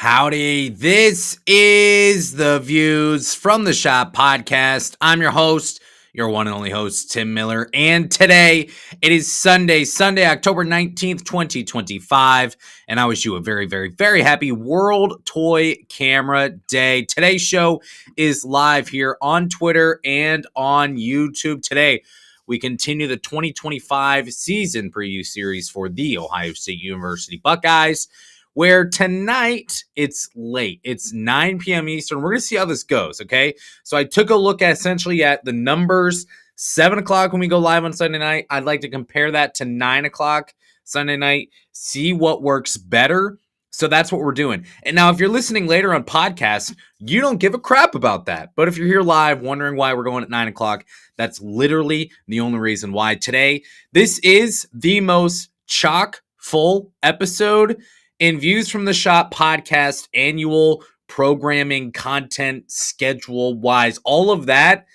Howdy, this is the Views from the Schott podcast. I'm your host, your one and only host, Tim Miller, and today it is Sunday, October 19th, 2025, and I wish you a very, very, very happy World Toy Camera Day. Today's show is live here on Twitter and on YouTube. Today, we continue the 2025 season preview series for the Ohio State University Buckeyes, where tonight it's late. It's 9 p.m. Eastern. We're going to see how this goes, okay? So I took a look at the numbers. 7 o'clock when we go live on Sunday night. I'd like to compare that to 9 o'clock Sunday night, see what works better. So that's what we're doing. And now if you're listening later on podcasts, you don't give a crap about that. But if you're here live wondering why we're going at 9 o'clock, that's literally the only reason why. Today, this is the most chock full episode in Views from the Schott podcast, annual programming, content, schedule-wise, all of that.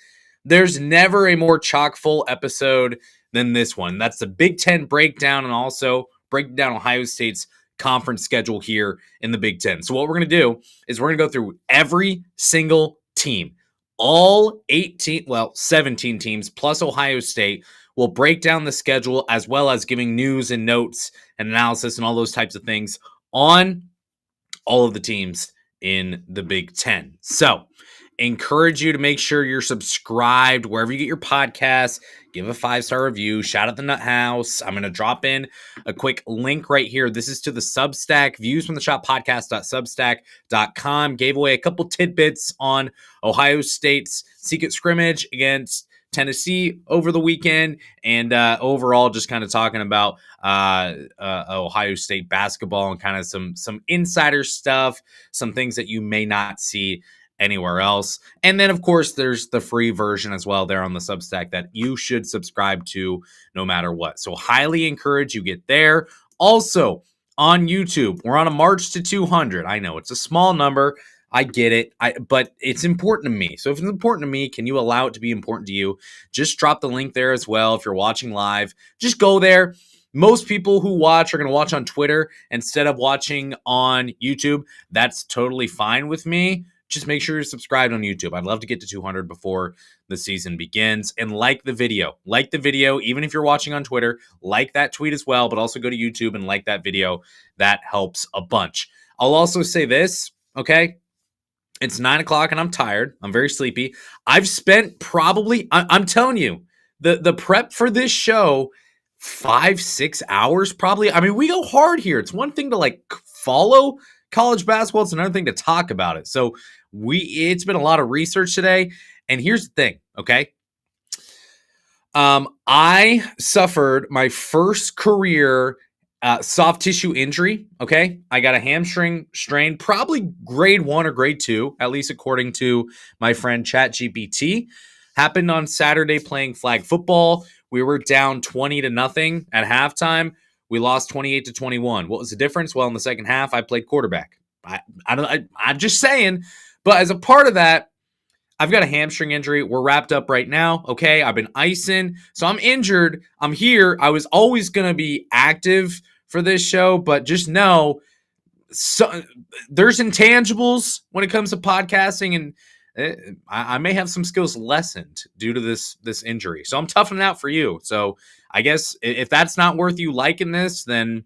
There's never a more chock-full episode than this one. That's the Big Ten breakdown and also breaking down Ohio State's conference schedule here in the Big Ten. So what we're going to do is we're going to go through every single team. All 17 teams plus Ohio State will break down the schedule as well as giving news and notes and analysis and all those types of things on all of the teams in the Big Ten. So, encourage you to make sure you're subscribed wherever you get your podcasts. Give a 5-star review. Shout out the Nut House. I'm going to drop in a quick link right here. This is to the Substack, Views from the Schott podcast.substack.com. Gave away a couple tidbits on Ohio State's secret scrimmage against Tennessee over the weekend, and overall just kind of talking about Ohio State basketball and kind of some insider stuff, some things that you may not see anywhere else. And then, of course, there's the free version as well there on the Substack that you should subscribe to no matter what. So highly encourage you get there. Also, on YouTube, we're on a march to 200. I know it's a small number. I get it, but it's important to me. So if it's important to me, can you allow it to be important to you? Just drop the link there as well. If you're watching live, just go there. Most people who watch are going to watch on Twitter instead of watching on YouTube. That's totally fine with me. Just make sure you're subscribed on YouTube. I'd love to get to 200 before the season begins. And like the video. Like the video, even if you're watching on Twitter. Like that tweet as well, but also go to YouTube and like that video. That helps a bunch. I'll also say this, okay? It's 9 o'clock and I'm tired. I'm very sleepy. I've spent probably, I'm telling you, the prep for this show, 5-6 hours probably. I mean, we go hard here. It's one thing to like follow college basketball. It's another thing to talk about it. So it's been a lot of research today. And here's the thing, okay? I suffered my first career soft tissue injury, okay? I got a hamstring strain, probably grade 1 or grade 2, at least according to my friend ChatGPT. Happened on Saturday playing flag football. We were down 20-0 at halftime. We lost 28-21. What was the difference? Well, in the second half, I played quarterback. I'm just saying. But as a part of that, I've got a hamstring injury. We're wrapped up right now. Okay, I've been icing. So I'm injured. I'm here. I was always going to be active for this show, but just know there's intangibles when it comes to podcasting, and I may have some skills lessened due to this injury. So I'm toughing out for you. So I guess if that's not worth you liking this, then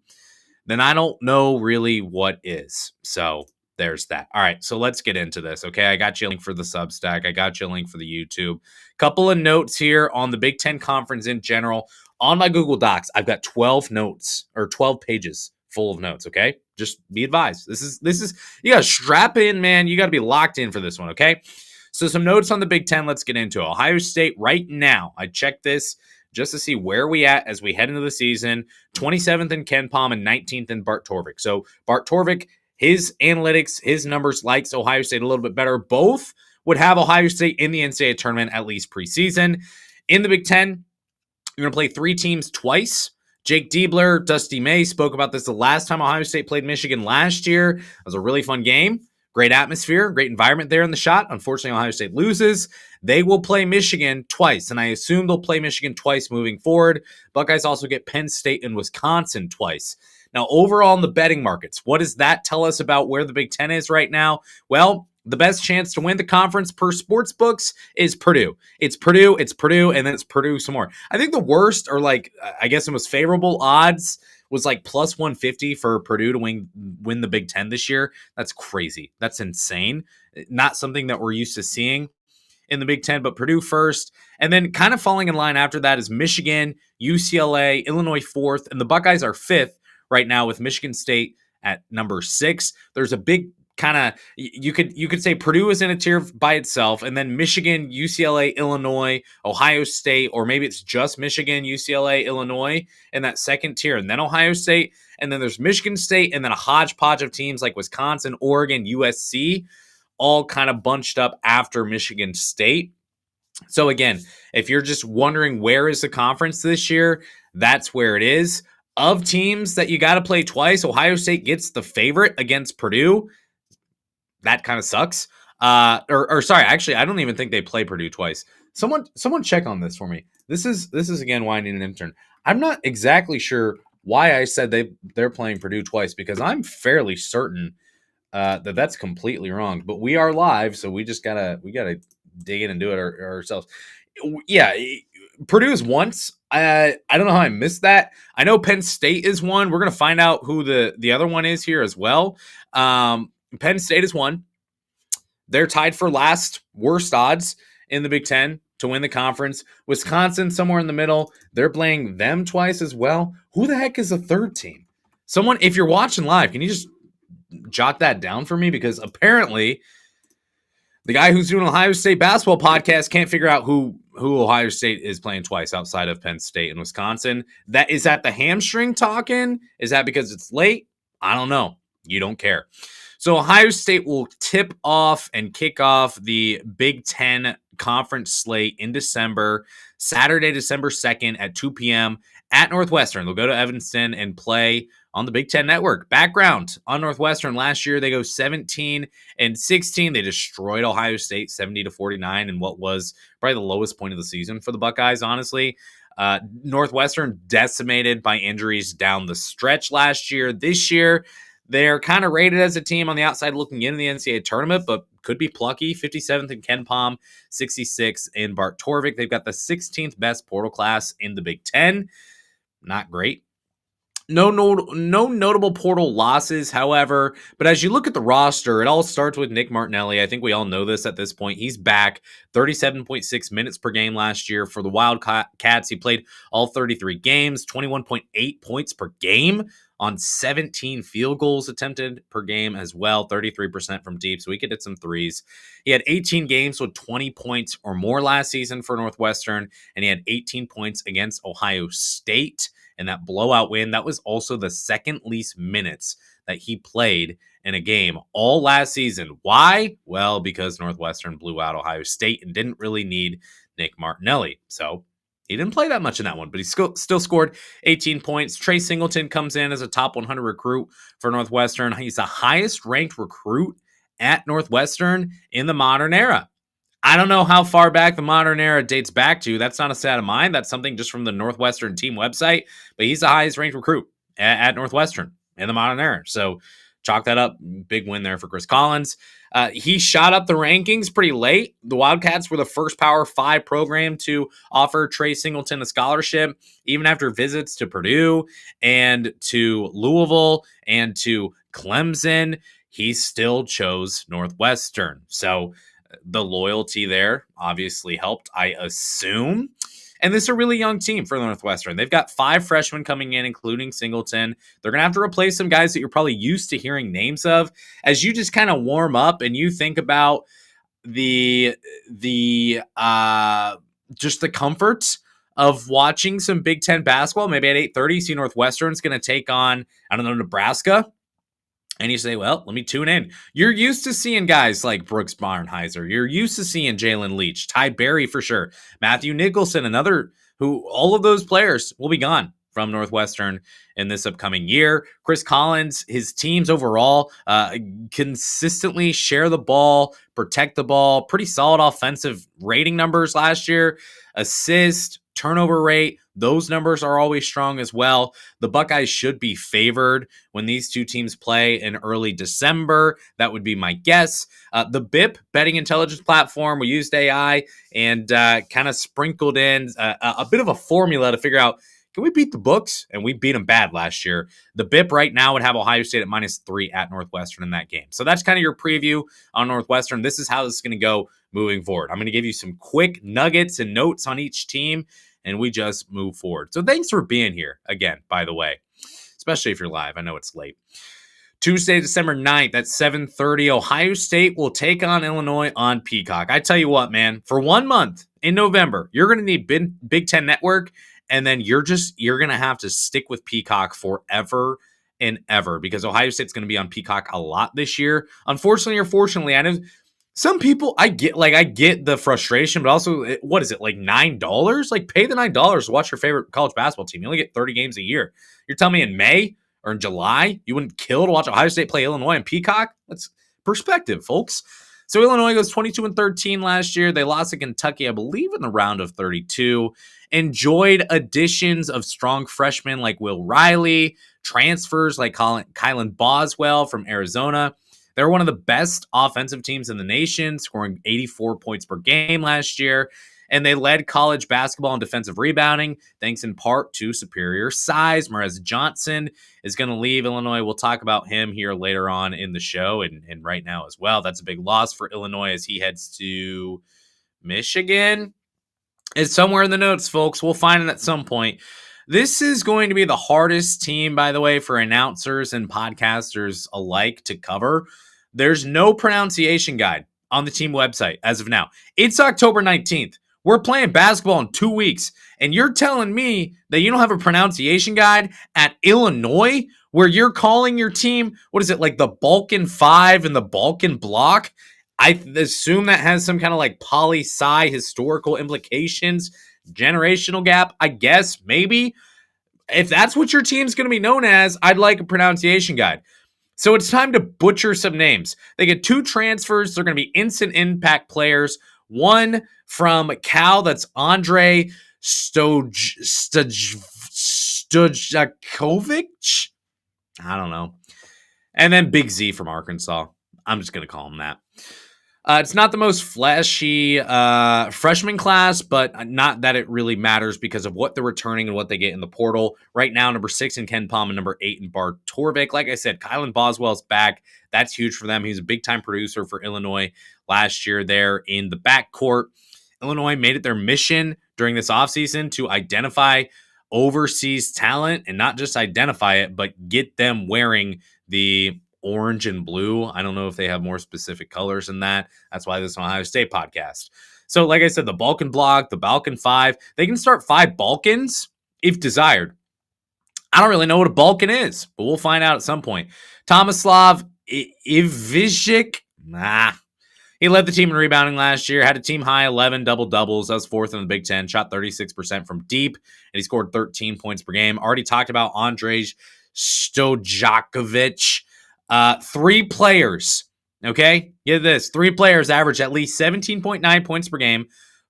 I don't know really what is. So there's that. All right, so let's get into this, okay? I got you a link for the Substack. I got you a link for the YouTube. Couple of notes here on the Big Ten Conference in general. On my Google Docs, I've got 12 notes, or 12 pages full of notes, okay? Just be advised. This is you got to strap in, man. You got to be locked in for this one, okay? So some notes on the Big Ten. Let's get into it. Ohio State right now. I checked this just to see where we at as we head into the season. 27th in Ken Palm and 19th in Bart Torvik. So Bart Torvik, his analytics, his numbers likes Ohio State a little bit better. Both would have Ohio State in the NCAA tournament at least preseason. In the Big Ten, you're going to play 3 teams twice. Jake Diebler, Dusty May spoke about this the last time Ohio State played Michigan last year. It was a really fun game. Great atmosphere, great environment there in the Schott. Unfortunately, Ohio State loses. They will play Michigan twice, and I assume they'll play Michigan twice moving forward. Buckeyes also get Penn State and Wisconsin twice. Now, overall in the betting markets, what does that tell us about where the Big Ten is right now? Well, the best chance to win the conference per sports books is Purdue. It's Purdue, and then it's Purdue some more. I think the worst, or like, I guess the most favorable odds was like plus 150 for Purdue to win the Big Ten this year. That's crazy. That's insane. Not something that we're used to seeing in the Big Ten, but Purdue first. And then kind of falling in line after that is Michigan, UCLA, Illinois fourth, and the Buckeyes are fifth right now with Michigan State at number 6. There's a big kind of, you could say Purdue is in a tier by itself, and then Michigan, UCLA, Illinois, Ohio State, or maybe it's just Michigan, UCLA, Illinois in that second tier, and then Ohio State, and then there's Michigan State, and then a hodgepodge of teams like Wisconsin, Oregon, USC, all kind of bunched up after Michigan State. So again, if you're just wondering where is the conference this year, that's where it is. Of teams that you got to play twice, Ohio State gets the favorite against Purdue. That kind of sucks. Sorry, actually, I don't even think they play Purdue twice. Someone check on this for me. This is again why I need an intern. I'm not exactly sure why I said they're playing Purdue twice, because I'm fairly certain that that's completely wrong. But we are live, so we gotta dig in and do it ourselves. Yeah, Purdue is once. I don't know how I missed that. I know Penn State is one. We're gonna find out who the other one is here as well. Penn State is one. They're tied for last worst odds in the Big Ten to win the conference. Wisconsin, somewhere in the middle. They're playing them twice as well. Who the heck is the third team? Someone, if you're watching live, can you just jot that down for me? Because apparently the guy who's doing Ohio State basketball podcast can't figure out who Ohio State is playing twice outside of Penn State and Wisconsin. Is that the hamstring talking? Is that because it's late? I don't know. You don't care. So Ohio State will tip off and kick off the Big Ten conference slate in December, Saturday, December 2nd at 2 p.m. at Northwestern. They'll go to Evanston and play on the Big Ten Network. Background on Northwestern: last year they go 17-16. They destroyed Ohio State 70-49 in what was probably the lowest point of the season for the Buckeyes, honestly. Northwestern decimated by injuries down the stretch last year. This year, they're kind of rated as a team on the outside looking into the NCAA tournament, but could be plucky. 57th in Ken Palm, 66th in Bart Torvik. They've got the 16th best portal class in the Big Ten. Not great. No notable portal losses, however. But as you look at the roster, it all starts with Nick Martinelli. I think we all know this at this point. He's back. 37.6 minutes per game last year for the Wildcats. He played all 33 games, 21.8 points per game on 17 field goals attempted per game as well, 33% from deep, so he could hit some threes. He had 18 games with 20 points or more last season for Northwestern, and he had 18 points against Ohio State in that blowout win. That was also the second least minutes that he played in a game all last season. Why? Well, because Northwestern blew out Ohio State and didn't really need Nick Martinelli. So he didn't play that much in that one, but he still scored 18 points. Trey Singleton comes in as a top 100 recruit for Northwestern. He's the highest ranked recruit at Northwestern in the modern era. I don't know how far back the modern era dates back to. That's not a stat of mine. That's something just from the Northwestern team website, but he's the highest ranked recruit at Northwestern in the modern era. So chalk that up. Big win there for Chris Collins. He shot up the rankings pretty late. The Wildcats were the first Power 5 program to offer Trey Singleton a scholarship, even after visits to Purdue and to Louisville and to Clemson. He still chose Northwestern. So the loyalty there obviously helped, I assume. And this is a really young team for Northwestern. They've got 5 freshmen coming in, including Singleton. They're going to have to replace some guys that you're probably used to hearing names of. As you just kind of warm up and you think about just the comfort of watching some Big Ten basketball, maybe at 8:30, see Northwestern's going to take on, Nebraska. And you say, well, let me tune in. You're used to seeing guys like Brooks Barnheiser. You're used to seeing Jalen Leach, Ty Berry for sure, Matthew Nicholson, another who all of those players will be gone from Northwestern in this upcoming year. Chris Collins, his teams overall consistently share the ball, protect the ball, pretty solid offensive rating numbers last year. Assist, turnover rate, those numbers are always strong as well. The Buckeyes should be favored when these two teams play in early December. That would be my guess. The BIP betting intelligence platform, we used AI and kind of sprinkled in a bit of a formula to figure out, can we beat the books? And we beat them bad last year. The BIP right now would have Ohio State at -3 at Northwestern in that game. So that's kind of your preview on Northwestern. This is how this is going to go moving forward. I'm going to give you some quick nuggets and notes on each team, and we just move forward. So thanks for being here again, by the way, especially if you're live. I know it's late. Tuesday, December 9th at 7:30, Ohio State will take on Illinois on Peacock. I tell you what, man, for 1 month in November, you're going to need Big Ten Network, and then you're going to have to stick with Peacock forever and ever, because Ohio State's going to be on Peacock a lot this year. Unfortunately or fortunately, I know some people, I get the frustration, but also, what is it, like $9? Like, pay the $9 to watch your favorite college basketball team. You only get 30 games a year. You're telling me in May or in July, you wouldn't kill to watch Ohio State play Illinois on Peacock? That's perspective, folks. So Illinois goes 22-13 last year. They lost to Kentucky, I believe, in the round of 32. Enjoyed additions of strong freshmen like Will Riley, transfers like Kylan Boswell from Arizona. They're one of the best offensive teams in the nation, scoring 84 points per game last year. And they led college basketball in defensive rebounding, thanks in part to superior size. Marez Johnson is going to leave Illinois. We'll talk about him here later on in the show and right now as well. That's a big loss for Illinois as he heads to Michigan. It's somewhere in the notes, folks. We'll find it at some point. This is going to be the hardest team, by the way, for announcers and podcasters alike to cover. There's no pronunciation guide on the team website as of now. It's October 19th. We're playing basketball in 2 weeks, and you're telling me that you don't have a pronunciation guide at Illinois, where you're calling your team, what is it, like the Balkan 5 and the Balkan Block? I assume that has some kind of like poli-sci historical implications, generational gap, I guess, maybe. If that's what your team's going to be known as, I'd like a pronunciation guide. So it's time to butcher some names. They get 2 transfers. They're going to be instant impact players. One from Cal, that's Andre Stojakovic. I don't know. And then Big Z from Arkansas. I'm just going to call him that. It's not the most flashy freshman class, but not that it really matters because of what they're returning and what they get in the portal. Right now, number 6 in Ken Palm and number 8 in Bart Torvik. Like I said, Kylan Boswell's back. That's huge for them. He's a big-time producer for Illinois last year there in the backcourt. Illinois made it their mission during this offseason to identify overseas talent and not just identify it, but get them wearing the orange and blue. I don't know if they have more specific colors than that. That's why this is an Ohio State podcast. So like I said, the Balkan Block, the Balkan 5, they can start 5 Balkans if desired. I don't really know what a Balkan is, but we'll find out at some point. Tomislav Ivijic, he led the team in rebounding last year, had a team high 11 double-doubles. That was 4th in the Big Ten, shot 36% from deep, and he scored 13 points per game. Already talked about Andrej Stojakovic. 3 players, okay? Get this. 3 players average at least 17.9 points per game,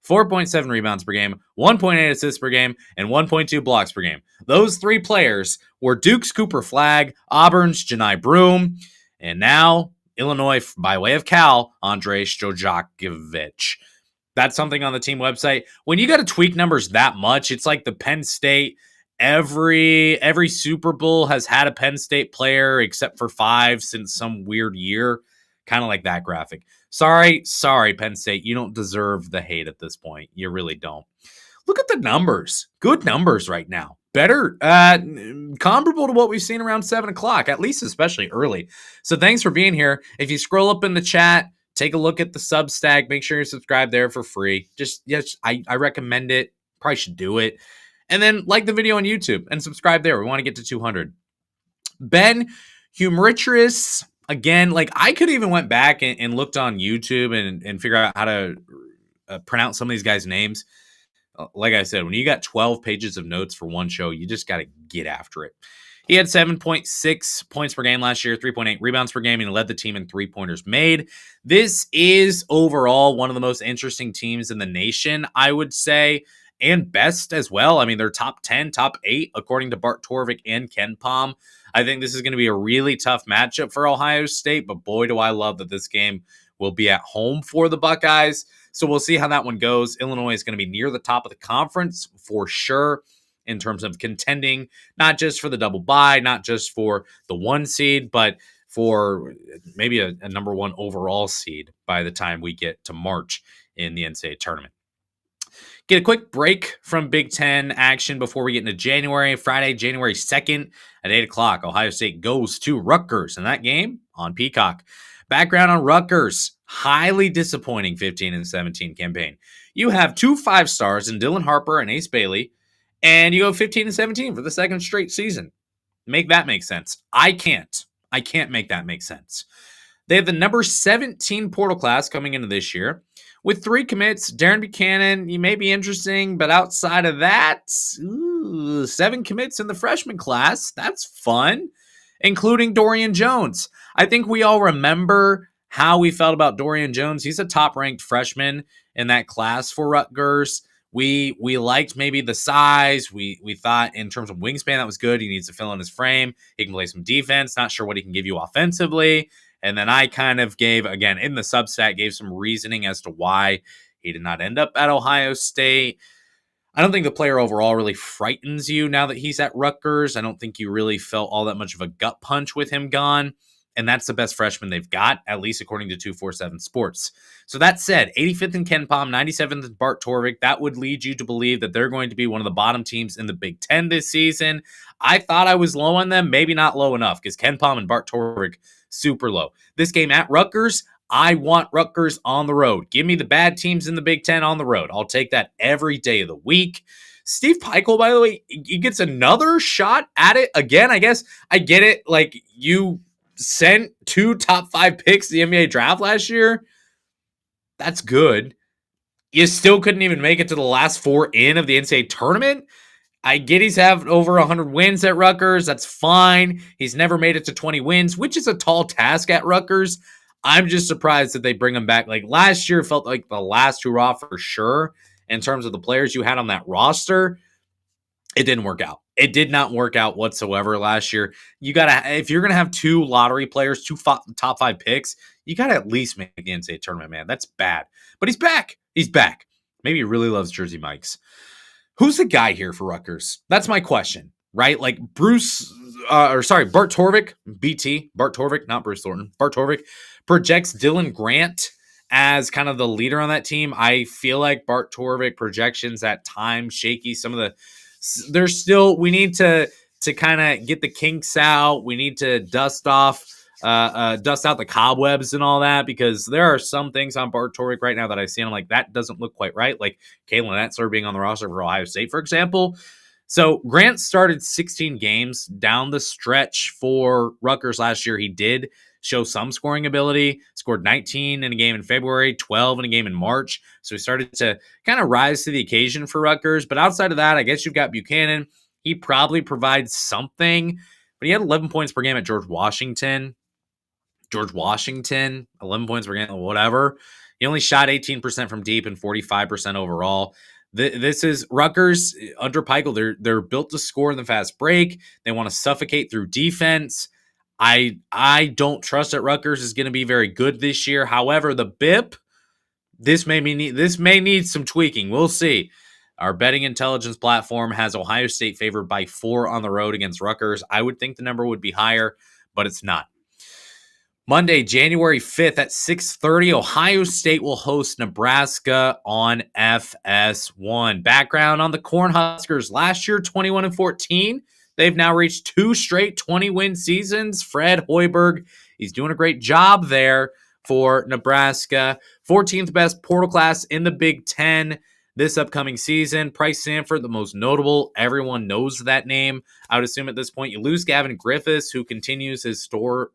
4.7 rebounds per game, 1.8 assists per game, and 1.2 blocks per game. Those 3 players were Duke's Cooper Flagg, Auburn's Janai Broom, and now Illinois, by way of Cal, Andrej Stojakovic. That's something on the team website. When you got to tweak numbers that much, it's like the Penn State. Every Super Bowl has had a Penn State player except for 5 since some weird year. Kind of like that graphic. Sorry, Penn State. You don't deserve the hate at this point. You really don't. Look at the numbers. Good numbers right now. Better, comparable to what we've seen around 7 o'clock, at least especially early. So thanks for being here. If you scroll up in the chat, take a look at the Substack. Make sure you're subscribed there for free. I recommend it. Probably should do it. And then like the video on YouTube and subscribe there. We want to get to 200. Ben Humritris, again, like I could even went back and looked on YouTube and figure out how to pronounce some of these guys' names. like I said, when you got 12 pages of notes for one show, you just got to get after it. He had 7.6 points per game last year, 3.8 rebounds per game, and he led the team in three-pointers made. This is overall one of the most interesting teams in the nation, I would say, and best as well. I mean, they're top 10, top 8, according to Bart Torvik and Ken Pom. I think this is going to be a really tough matchup for Ohio State, but boy, do I love that this game will be at home for the Buckeyes. So we'll see how that one goes. Illinois is going to be near the top of the conference for sure in terms of contending, not just for the double bye, not just for the 1 seed, but for maybe a number 1 overall seed by the time we get to March in the NCAA tournament. Get a quick break from Big Ten action before we get into January. Friday, January 2nd at 8 o'clock, Ohio State goes to Rutgers, and that game on Peacock. Background on Rutgers, highly disappointing 15-17 campaign. You have 2 5-stars in Dylan Harper and Ace Bailey, and you go 15-17 for the second straight season. Make that make sense. I can't make that make sense. They have the number 17 portal class coming into this year with 3 commits. Darren Buchanan, he may be interesting, but outside of that, 7 commits in the freshman class. That's fun, including Dorian Jones. I think we all remember how we felt about Dorian Jones. He's a top-ranked freshman in that class for Rutgers. We liked maybe the size. We thought in terms of wingspan that was good. He needs to fill in his frame. He can play some defense. Not sure what he can give you offensively. And then I kind of gave, again, in the Substack, gave some reasoning as to why he did not end up at Ohio State. I don't think the player overall really frightens you now that he's at Rutgers. I don't think you really felt all that much of a gut punch with him gone. And that's the best freshman they've got, at least according to 247 Sports. So that said, 85th in Ken Pom, 97th in Bart Torvik. That would lead you to believe that they're going to be one of the bottom teams in the Big Ten this season. I thought I was low on them, maybe not low enough, because Ken Pom and Bart Torvik, super low. This game at Rutgers, I want Rutgers on the road. Give me the bad teams in the Big Ten on the road. I'll take that every day of the week. Steve Pikiell, by the way, he gets another shot at it again. I guess I get it. Like, you sent 2 top 5 picks the NBA draft last year. That's good. You still couldn't even make it to the last 4 in of the NCAA tournament. I get he's having over 100 wins at Rutgers. That's fine. He's never made it to 20 wins, which is a tall task at Rutgers. I'm just surprised that they bring him back. Like, last year felt like the last hurrah for sure in terms of the players you had on that roster. It didn't work out. It did not work out whatsoever last year. You gotta, if you're gonna have 2 lottery players, 2 top 5 picks, you gotta at least make the NCAA tournament, man. That's bad. But he's back. He's back. Maybe he really loves Jersey Mike's. Who's the guy here for Rutgers? That's my question, right? Like Bart Torvik, Bart Torvik, not Bruce Thornton. Bart Torvik projects Dylan Grant as kind of the leader on that team. I feel like Bart Torvik projections at times shaky. We need to kind of get the kinks out. We need to dust out the cobwebs and all that, because there are some things on Bart Torvik right now that I see and I'm like, that doesn't look quite right. Like Kalen Etzler being on the roster for Ohio State, for example. So Grant started 16 games down the stretch for Rutgers last year. He did show some scoring ability, scored 19 in a game in February, 12 in a game in March. So he started to kind of rise to the occasion for Rutgers. But outside of that, I guess you've got Buchanan. He probably provides something, but he had 11 points per game at George Washington, 11 points per game, whatever. He only shot 18% from deep and 45% overall. This is Rutgers under Pikiell. They're built to score in the fast break. They want to suffocate through defense. I don't trust that Rutgers is going to be very good this year. However, the BIP, this may need some tweaking. We'll see. Our betting intelligence platform has Ohio State favored by 4 on the road against Rutgers. I would think the number would be higher, but it's not. Monday, January 5th at 6:30, Ohio State will host Nebraska on FS1. Background on the Cornhuskers. Last year, 21-14. They've now reached 2 straight 20-win seasons. Fred Hoiberg, he's doing a great job there for Nebraska. 14th best portal class in the Big Ten this upcoming season. Price Sanford, the most notable. Everyone knows that name, I would assume at this point. You lose Gavin Griffiths, who continues his tour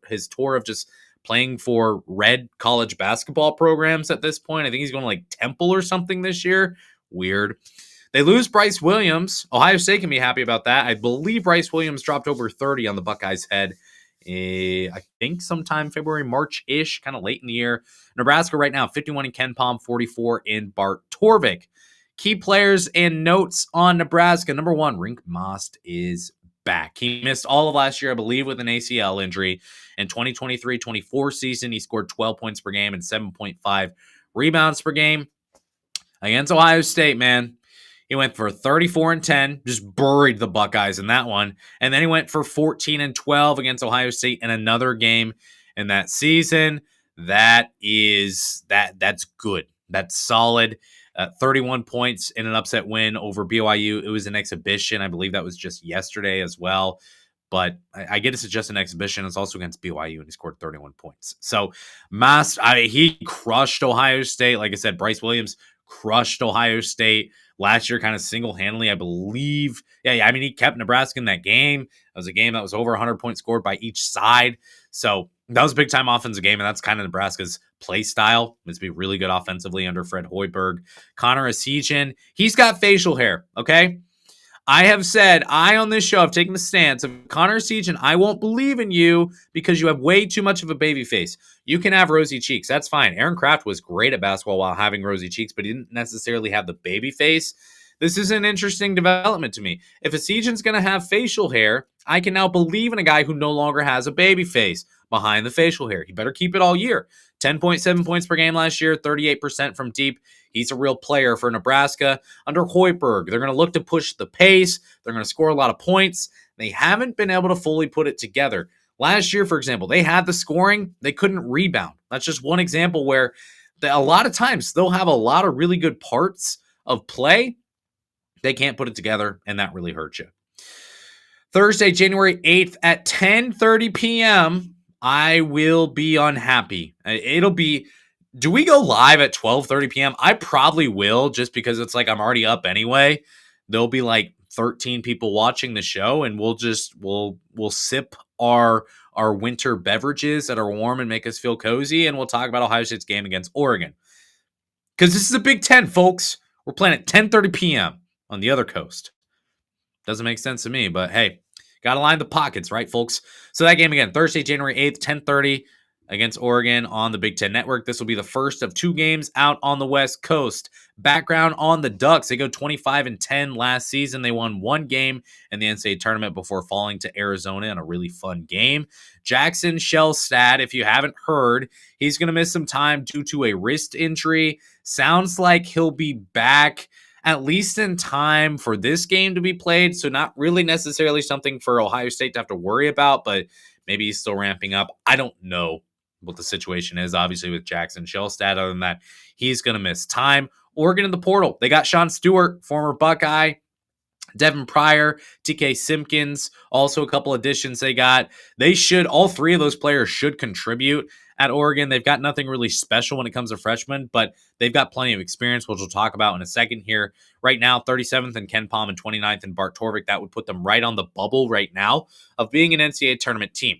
of just playing for red college basketball programs at this point. I think he's going to like Temple or something this year. Weird. They lose Bryce Williams. Ohio State can be happy about that. I believe Bryce Williams dropped over 30 on the Buckeyes' head. I think sometime February, March-ish, kind of late in the year. Nebraska right now, 51 in Ken Palm, 44 in Bart Torvik. Key players and notes on Nebraska. Number one, Rink Most is back. He missed all of last year, I believe, with an ACL injury. In 2023-24 season, he scored 12 points per game and 7.5 rebounds per game. Against Ohio State, man, he went for 34 and 10, just buried the Buckeyes in that one. And then he went for 14 and 12 against Ohio State in another game in that season. That's good. That's solid. 31 points in an upset win over BYU. It was an exhibition. I believe that was just yesterday as well. But I get it's just an exhibition. It's also against BYU, and he scored 31 points. So he crushed Ohio State. Like I said, Bryce Williams crushed Ohio State last year, kind of single-handedly, I believe. Yeah, I mean, he kept Nebraska in that game. It was a game that was over 100 points scored by each side. So that was a big-time offensive game, and that's kind of Nebraska's play style, is to be really good offensively under Fred Hoiberg. Connor Essegian, he's got facial hair, okay? I have said, on this show, I've taken the stance of Connor Essegian, I won't believe in you because you have way too much of a baby face. You can have rosy cheeks. That's fine. Aaron Kraft was great at basketball while having rosy cheeks, but he didn't necessarily have the baby face. This is an interesting development to me. If Essegian's going to have facial hair, I can now believe in a guy who no longer has a baby face behind the facial hair. He better keep it all year. 10.7 points per game last year, 38% from deep. He's a real player for Nebraska. Under Hoiberg, they're going to look to push the pace. They're going to score a lot of points. They haven't been able to fully put it together. Last year, for example, they had the scoring. They couldn't rebound. That's just one example where a lot of times they'll have a lot of really good parts of play. They can't put it together, and that really hurts you. Thursday, January 8th at 10:30 p.m., I will be unhappy. It'll be, do we go live at 12:30 p.m.? I probably will, just because it's like I'm already up anyway. There'll be like 13 people watching the show, and we'll sip our winter beverages that are warm and make us feel cozy, and we'll talk about Ohio State's game against Oregon. Because this is a Big Ten, folks. We're playing at 10:30 p.m. on the other coast. Doesn't make sense to me, but hey, gotta line the pockets, right, folks? So that game again, Thursday, January 8th, 10:30 against Oregon on the Big Ten Network. This will be the first of two games out on the West Coast. Background on the Ducks. They go 25-10 last season. They won one game in the NCAA tournament before falling to Arizona in a really fun game. Jackson Shellstad, if you haven't heard, he's going to miss some time due to a wrist injury. Sounds like he'll be back at least in time for this game to be played. So not really necessarily something for Ohio State to have to worry about, but maybe he's still ramping up. I don't know what the situation is, obviously, with Jackson Shellstad. Other than that, he's going to miss time. Oregon in the portal. They got Sean Stewart, former Buckeye, Devin Pryor, TK Simpkins, also a couple additions they got. All three of those players should contribute at Oregon. They've got nothing really special when it comes to freshmen, but they've got plenty of experience, which we'll talk about in a second here. Right now, 37th in Ken Palm and 29th in Bart Torvik. That would put them right on the bubble right now of being an NCAA tournament team.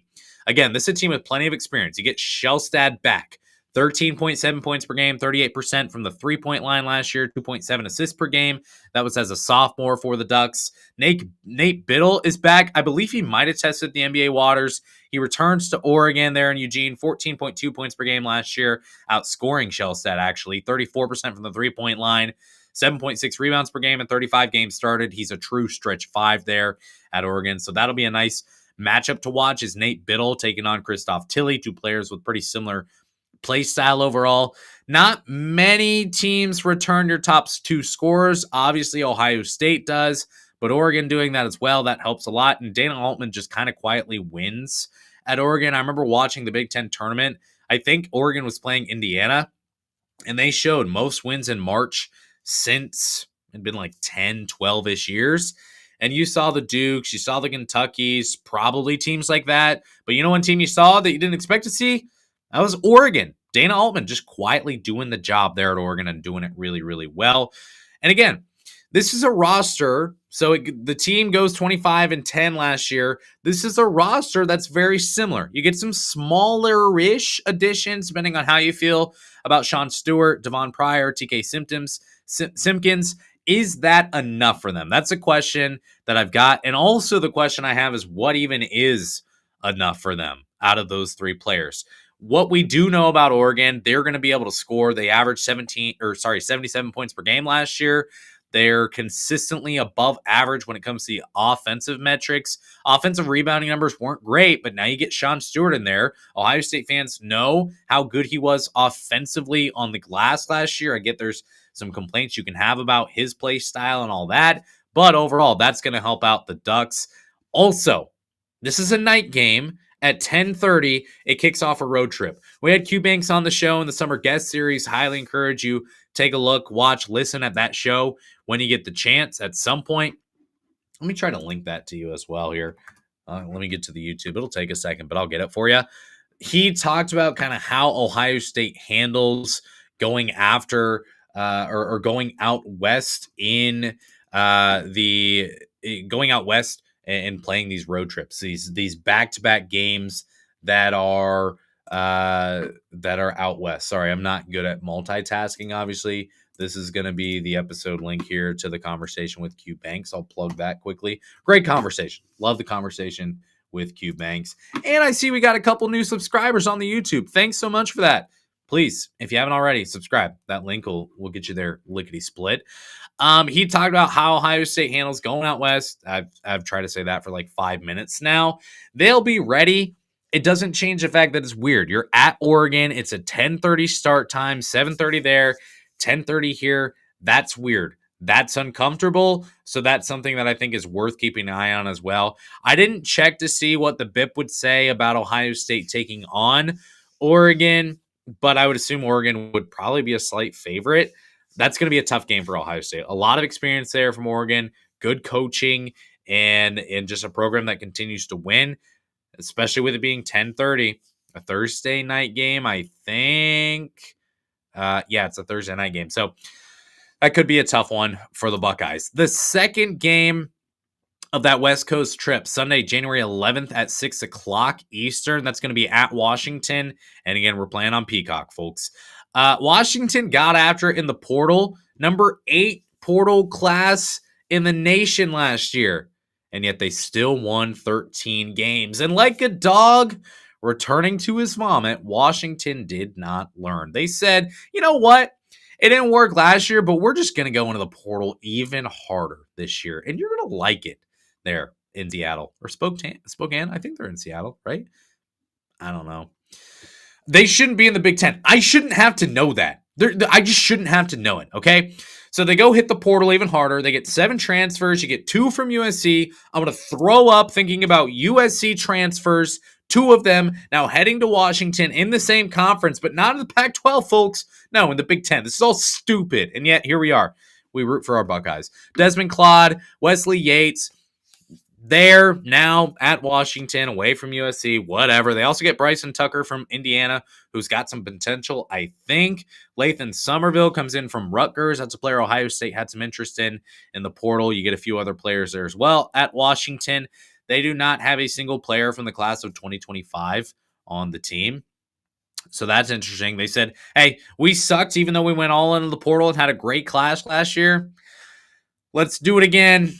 Again, this is a team with plenty of experience. You get Shellstad back. 13.7 points per game, 38% from the three-point line last year, 2.7 assists per game. That was as a sophomore for the Ducks. Nate Biddle is back. I believe he might have tested the NBA waters. He returns to Oregon there in Eugene, 14.2 points per game last year, outscoring Shellstad actually, 34% from the three-point line, 7.6 rebounds per game, and 35 games started. He's a true stretch five there at Oregon, so that'll be a nice matchup to watch. Is Nate Biddle taking on Christoph Tilley, two players with pretty similar play style overall. Not many teams return your top two scorers. Obviously, Ohio State does, but Oregon doing that as well, that helps a lot. And Dana Altman just kind of quietly wins at Oregon. I remember watching the Big Ten tournament. I think Oregon was playing Indiana, and they showed most wins in March since it'd been like 10, 12-ish years. And you saw the Dukes, you saw the Kentuckys, probably teams like that. But you know one team you saw that you didn't expect to see? That was Oregon. Dana Altman just quietly doing the job there at Oregon and doing it really, really well. And again, this is a roster. So the team goes 25-10 last year. This is a roster that's very similar. You get some smaller-ish additions, depending on how you feel about Sean Stewart, Devon Pryor, TK Simpkins, Is that enough for them? That's a question that I've got. And also the question I have is what even is enough for them out of those three players? What we do know about Oregon, they're going to be able to score. They averaged 77 points per game last year. They're consistently above average when it comes to the offensive metrics. Offensive rebounding numbers weren't great, but now you get Sean Stewart in there. Ohio State fans know how good he was offensively on the glass last year. I get there's some complaints you can have about his play style and all that, but overall, that's going to help out the Ducks. Also, this is a night game at 10:30. It kicks off a road trip. We had Q Banks on the show in the summer guest series. Highly encourage you take a look, watch, listen at that show when you get the chance at some point. Let me try to link that to you as well here. Let me get to the YouTube. It'll take a second, but I'll get it for you. He talked about kind of how Ohio State handles going after or going out west in going out west and playing these road trips, these back-to-back games that are out west. Sorry, I'm not good at multitasking. Obviously, this is going to be the episode link here to the conversation with Q Banks. I'll plug that quickly. Great conversation. Love the conversation with Q Banks. And I see we got a couple new subscribers on the YouTube. Thanks so much for that. Please, if you haven't already, subscribe. That link will get you there lickety split. He talked about how Ohio State handles going out west. I've tried to say that for like 5 minutes now. They'll be ready. It doesn't change the fact that it's weird. You're at Oregon. It's a 10:30 start time, 7:30 there, 10:30 here. That's weird. That's uncomfortable. So that's something that I think is worth keeping an eye on as well. I didn't check to see what the BIP would say about Ohio State taking on Oregon, but I would assume Oregon would probably be a slight favorite. That's going to be a tough game for Ohio State. A lot of experience there from Oregon, good coaching, and just a program that continues to win, especially with it being 10:30, a Thursday night game, I think. It's a Thursday night game. So that could be a tough one for the Buckeyes. The second game of that West Coast trip, Sunday, January 11th at 6 o'clock Eastern. That's going to be at Washington. And again, we're playing on Peacock, folks. Washington got after it in the portal. Number 8 portal class in the nation last year. And yet they still won 13 games. And like a dog returning to his vomit, Washington did not learn. They said, you know what? It didn't work last year, but we're just going to go into the portal even harder this year. And you're going to like it there in Seattle or Spokane. I think they're in Seattle, right? I don't know. They shouldn't be in the Big Ten. I shouldn't have to know that. I just shouldn't have to know it, okay? So they go hit the portal even harder. They get 7 transfers. You get 2 from USC. I'm going to throw up thinking about USC transfers, 2 of them now heading to Washington in the same conference, but not in the Pac-12, folks. No, in the Big Ten. This is all stupid. And yet, here we are. We root for our Buckeyes. Desmond Claude, Wesley Yates, they're now at Washington, away from USC, whatever. They also get Bryson Tucker from Indiana, who's got some potential, I think. Lathan Somerville comes in from Rutgers. That's a player Ohio State had some interest in the portal. You get a few other players there as well. At Washington, they do not have a single player from the class of 2025 on the team. So that's interesting. They said, hey, we sucked even though we went all into the portal and had a great class last year. Let's do it again.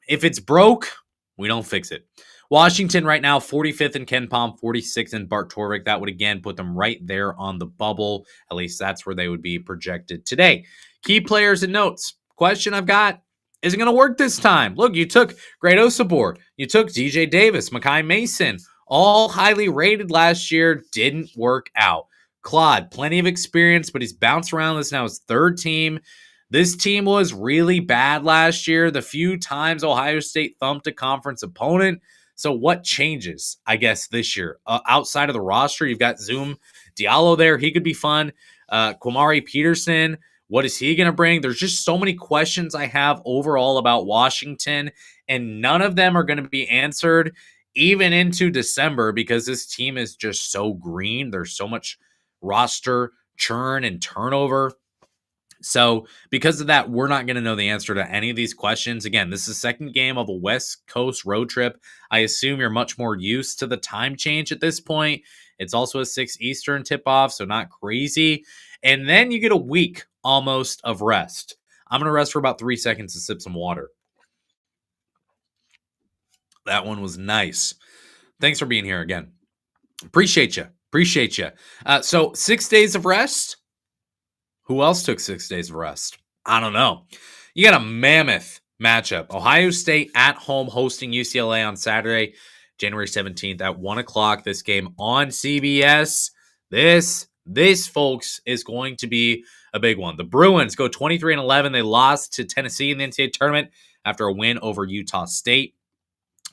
If it's broke, we don't fix it. Washington right now, 45th in Ken Palm, 46th in Bart Torvik. That would again put them right there on the bubble. At least that's where they would be projected today. Key players and notes. Question I've got. Is it going to work this time? Look, you took Great Osabor. You took DJ Davis, Makai Mason. All highly rated last year. Didn't work out. Claude, plenty of experience, but he's bounced around. This now his 3rd team. This team was really bad last year. The few times Ohio State thumped a conference opponent. So what changes, I guess, this year? Outside of the roster, you've got Zoom Diallo there. He could be fun. Kwamari Peterson, what is he going to bring? There's just so many questions I have overall about Washington, and none of them are going to be answered even into December because this team is just so green. There's so much roster churn and turnover. So because of that, we're not going to know the answer to any of these questions. Again, this is the second game of a West Coast road trip. I assume you're much more used to the time change at this point. It's also a 6 Eastern tip-off, so not crazy. And then you get a week almost of rest. I'm going to rest for about 3 seconds to sip some water. That one was nice. Thanks for being here again. Appreciate you. So 6 days of rest. Who else took 6 days of rest? I don't know. You got a mammoth matchup. Ohio State at home hosting UCLA on Saturday, January 17th at 1 o'clock. This game on CBS. This, folks, is going to be a big one. The Bruins go 23-11. They lost to Tennessee in the NCAA tournament after a win over Utah State.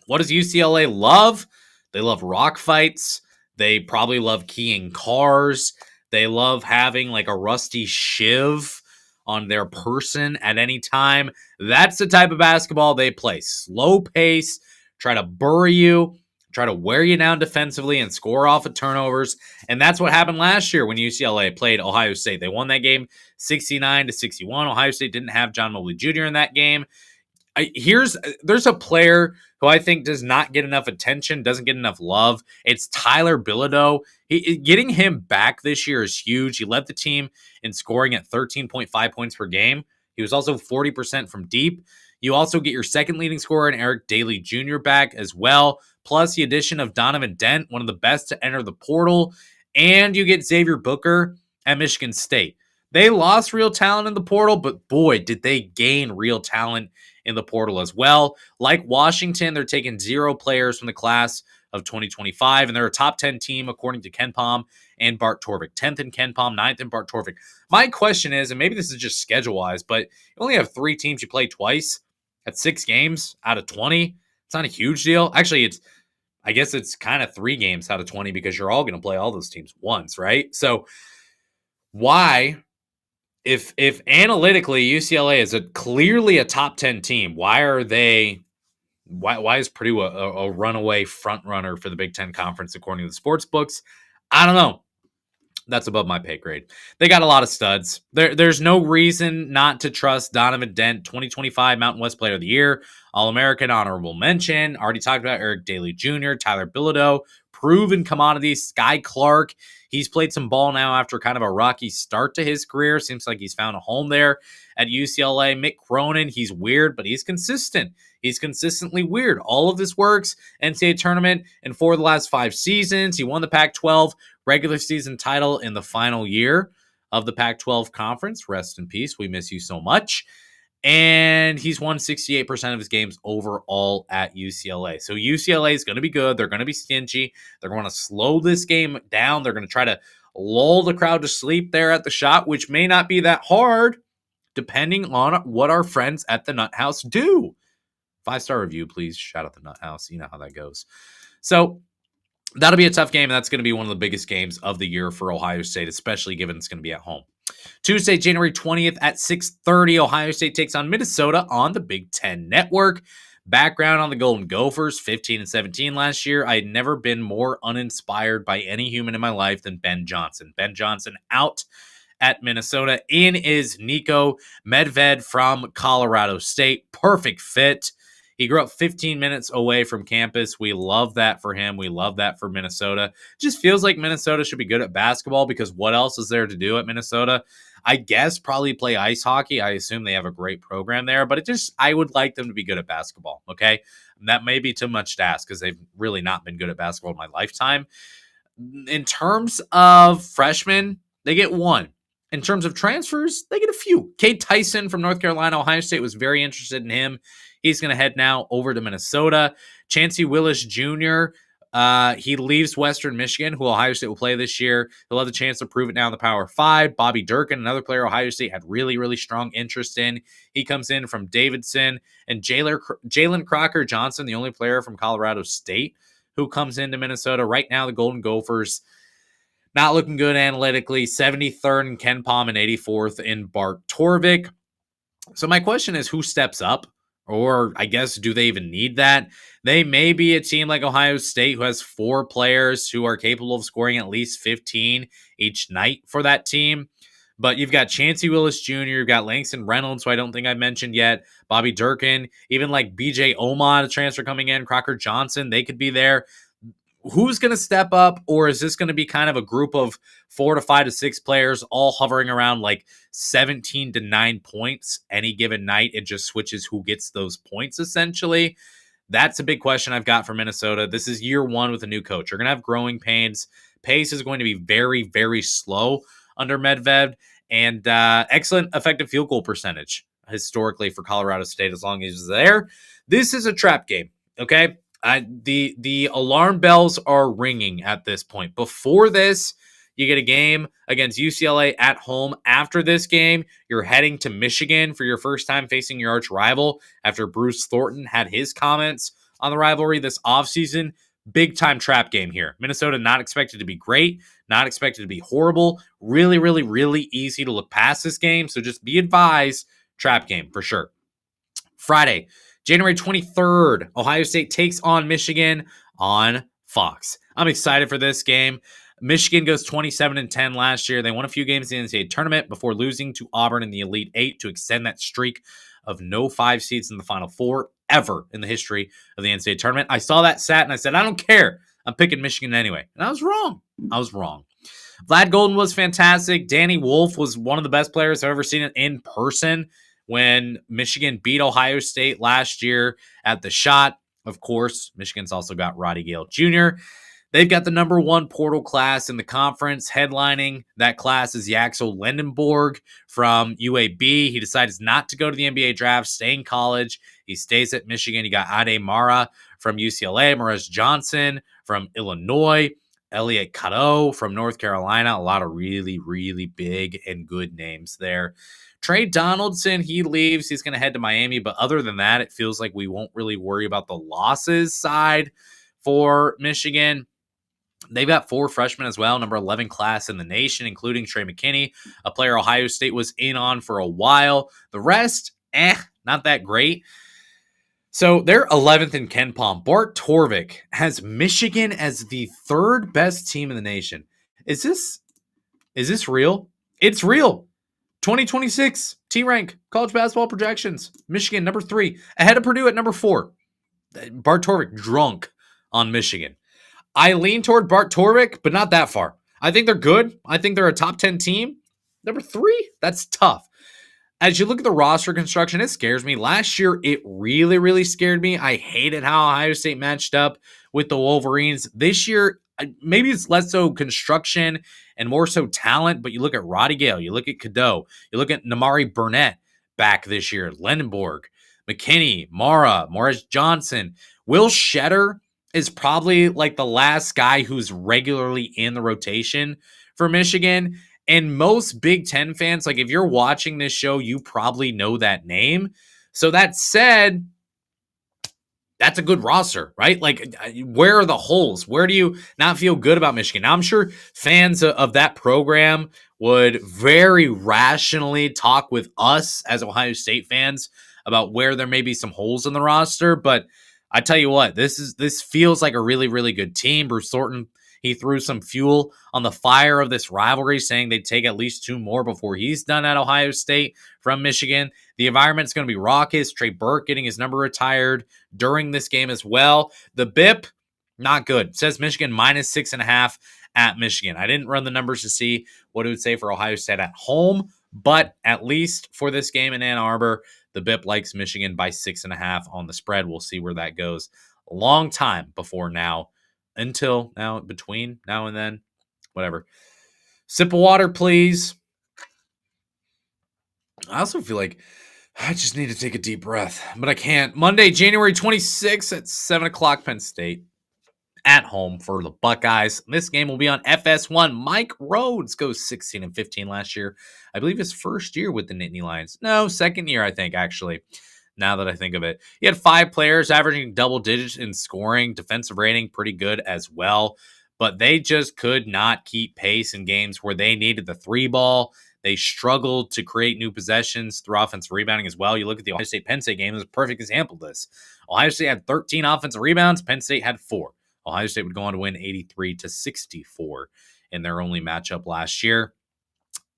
What does UCLA love? They love rock fights. They probably love keying cars. They love having like a rusty shiv on their person at any time. That's the type of basketball they play. Slow pace, try to bury you, try to wear you down defensively and score off of turnovers. And that's what happened last year when UCLA played Ohio State. They won that game 69-61. Ohio State didn't have John Mobley Jr. in that game. There's a player who I think does not get enough attention, doesn't get enough love. It's Tyler Bilodeau. Getting him back this year is huge. He led the team in scoring at 13.5 points per game. He was also 40% from deep. You also get your second leading scorer in Eric Daly Jr. back as well, plus the addition of Donovan Dent, one of the best to enter the portal, and you get Xavier Booker at Michigan State. They lost real talent in the portal, but boy, did they gain real talent in the portal as well. Like Washington, they're taking 0 players from the class of 2025, and they're a top 10 team according to KenPom and Bart Torvik. 10th in KenPom, 9th in Bart Torvik. My question is, and maybe this is just schedule-wise, but you only have 3 teams you play twice at 6 games out of 20. It's not a huge deal. Actually, I guess it's kind of 3 games out of 20 because you're all going to play all those teams once, right? So why, if analytically UCLA is clearly a top 10 team, why is Purdue a runaway front runner for the Big Ten Conference according to the sports books? I don't know. That's above my pay grade. They got a lot of studs. There's no reason not to trust Donovan Dent, 2025 Mountain West Player of the Year, All-American, honorable mention. Already talked about Eric Daly Jr., Tyler Bilodeau, proven commodity, Sky Clark. He's played some ball now after kind of a rocky start to his career. Seems like he's found a home there at UCLA. Mick Cronin, he's weird, but he's consistent. He's consistently weird. All of this works. NCAA tournament and for the last 5 seasons. He won the Pac-12 regular season title in the final year of the Pac-12 conference. Rest in peace. We miss you so much. And he's won 68% of his games overall at UCLA. So UCLA is going to be good. They're going to be stingy. They're going to slow this game down. They're going to try to lull the crowd to sleep there at the Schott, which may not be that hard, depending on what our friends at the Nut House do. 5-star review, please. Shout out the Nut House. You know how that goes. So that'll be a tough game, and that's going to be one of the biggest games of the year for Ohio State, especially given it's going to be at home. Tuesday, January 20th at 6:30, Ohio State takes on Minnesota on the Big Ten Network. Background on the Golden Gophers, 15-17 last year. I had never been more uninspired by any human in my life than Ben Johnson. Ben Johnson out at Minnesota. In is Nico Medved from Colorado State. Perfect fit. He grew up 15 minutes away from campus. We love that for him. We love that for Minnesota. Just feels like Minnesota should be good at basketball because what else is there to do at Minnesota? I guess probably play ice hockey. I assume they have a great program there, but I would like them to be good at basketball, okay? That may be too much to ask because they've really not been good at basketball in my lifetime. In terms of freshmen, they get 1. In terms of transfers, they get a few. Cade Tyson from North Carolina, Ohio State was very interested in him. He's going to head now over to Minnesota. Chancey Willis Jr., he leaves Western Michigan, who Ohio State will play this year. He'll have the chance to prove it now in the Power 5. Bobby Durkin, another player Ohio State had really, really strong interest in. He comes in from Davidson. And Jalen Crocker Johnson, the only player from Colorado State who comes into Minnesota. Right now, the Golden Gophers not looking good analytically. 73rd in KenPom and 84th in Bart Torvik. So my question is, who steps up? Or I guess, do they even need that? They may be a team like Ohio State who has 4 players who are capable of scoring at least 15 each night for that team. But you've got Chancey Willis Jr., you've got Langston Reynolds, who I don't think I mentioned yet, Bobby Durkin, even like BJ Omod, a transfer coming in, Crocker Johnson, they could be there. who's going to step up, or is this going to be kind of a group of 4 to 5 to 6 players all hovering around like 17 to 9 points any given night? It just switches who gets those points essentially. That's a big question I've got for Minnesota. This is year one with a new coach. You're going to have growing pains. Pace is going to be very, very slow under Medved, and excellent effective field goal percentage historically for Colorado State as long as he's there. This is a trap game, okay? The alarm bells are ringing at this point. Before this, you get a game against UCLA at home. After this game, you're heading to Michigan for your first time facing your arch rival after Bruce Thornton had his comments on the rivalry this offseason. Big time trap game here. Minnesota not expected to be great, not expected to be horrible. Really, really, really easy to look past this game. So just be advised, trap game for sure. Friday, January 23rd, Ohio State takes on Michigan on Fox. I'm excited for this game. Michigan goes 27-10 last year. They won a few games in the NCAA tournament before losing to Auburn in the Elite Eight to extend that streak of no 5 seeds in the Final Four ever in the history of the NCAA tournament. I saw that stat and I said, I don't care. I'm picking Michigan anyway. And I was wrong. Vlad Golden was fantastic. Danny Wolf was one of the best players I've ever seen it in person when Michigan beat Ohio State last year at the Schott. Of course, Michigan's also got Roddy Gale Jr. They've got the number 1 portal class in the conference. Headlining that class is Yaxel Lendenborg from UAB. He decides not to go to the NBA draft, stay in college. He stays at Michigan. You got Ade Mara from UCLA, Morez Johnson from Illinois, Elliot Cadeau from North Carolina. A lot of really, really big and good names there. Trey Donaldson, he leaves. He's going to head to Miami. But other than that, it feels like we won't really worry about the losses side for Michigan. They've got 4 freshmen as well, number 11 class in the nation, including Trey McKinney, a player Ohio State was in on for a while. The rest, not that great. So they're 11th in KenPom. Bart Torvik has Michigan as the 3rd best team in the nation. Is this real? It's real. 2026 T-Rank college basketball projections. Michigan number 3, ahead of Purdue at number 4. Bart Torvik drunk on Michigan. I lean toward Bart Torvik, but not that far. I think they're good. I think they're a top 10 team. Number 3, that's tough. As you look at the roster construction, it scares me. Last year, it really, really scared me. I hated how Ohio State matched up with the Wolverines. This year, maybe it's less so construction and more so talent, but you look at Roddy Gale, you look at Cadeau, you look at Namari Burnett back this year, Lendenborg, McKinney, Mara, Morris Johnson. Will Shetter is probably like the last guy who's regularly in the rotation for Michigan. And most Big Ten fans, like if you're watching this show, you probably know that name. So that said, that's a good roster, right? Like, where are the holes? Where do you not feel good about Michigan? Now, I'm sure fans of that program would very rationally talk with us as Ohio State fans about where there may be some holes in the roster. But I tell you what, this feels like a really, really good team. Bruce Thornton, he threw some fuel on the fire of this rivalry, saying they'd take at least 2 more before he's done at Ohio State from Michigan. The environment's going to be raucous. Trey Burke getting his number retired during this game as well. The BIP, not good. It says Michigan minus 6.5 at Michigan. I didn't run the numbers to see what it would say for Ohio State at home, but at least for this game in Ann Arbor, the BIP likes Michigan by 6.5 on the spread. We'll see where that goes. A long time before now. Until now, between now and then, whatever. Sip of water, please. I also feel like I just need to take a deep breath, but I can't. Monday, January 26th at 7 o'clock, Penn State at home for the Buckeyes. This game will be on FS1. Mike Rhodes goes 16-15 last year. I believe his first year with the Nittany Lions. No, second year, I think, actually. Now that I think of it, he had 5 players averaging double digits in scoring, defensive rating pretty good as well, but they just could not keep pace in games where they needed the 3 ball. They struggled to create new possessions through offensive rebounding as well. You look at the Ohio State-Penn State game, it was a perfect example of this. Ohio State had 13 offensive rebounds. Penn State had 4. Ohio State would go on to win 83-64 in their only matchup last year.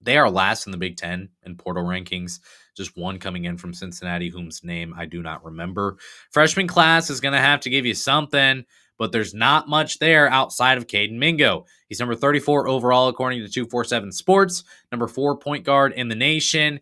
They are last in the Big Ten in portal rankings. Just one coming in from Cincinnati, whose name I do not remember. Freshman class is going to have to give you something, but there's not much there outside of Caden Mingo. He's number 34 overall, according to 247 Sports, number 4 point guard in the nation.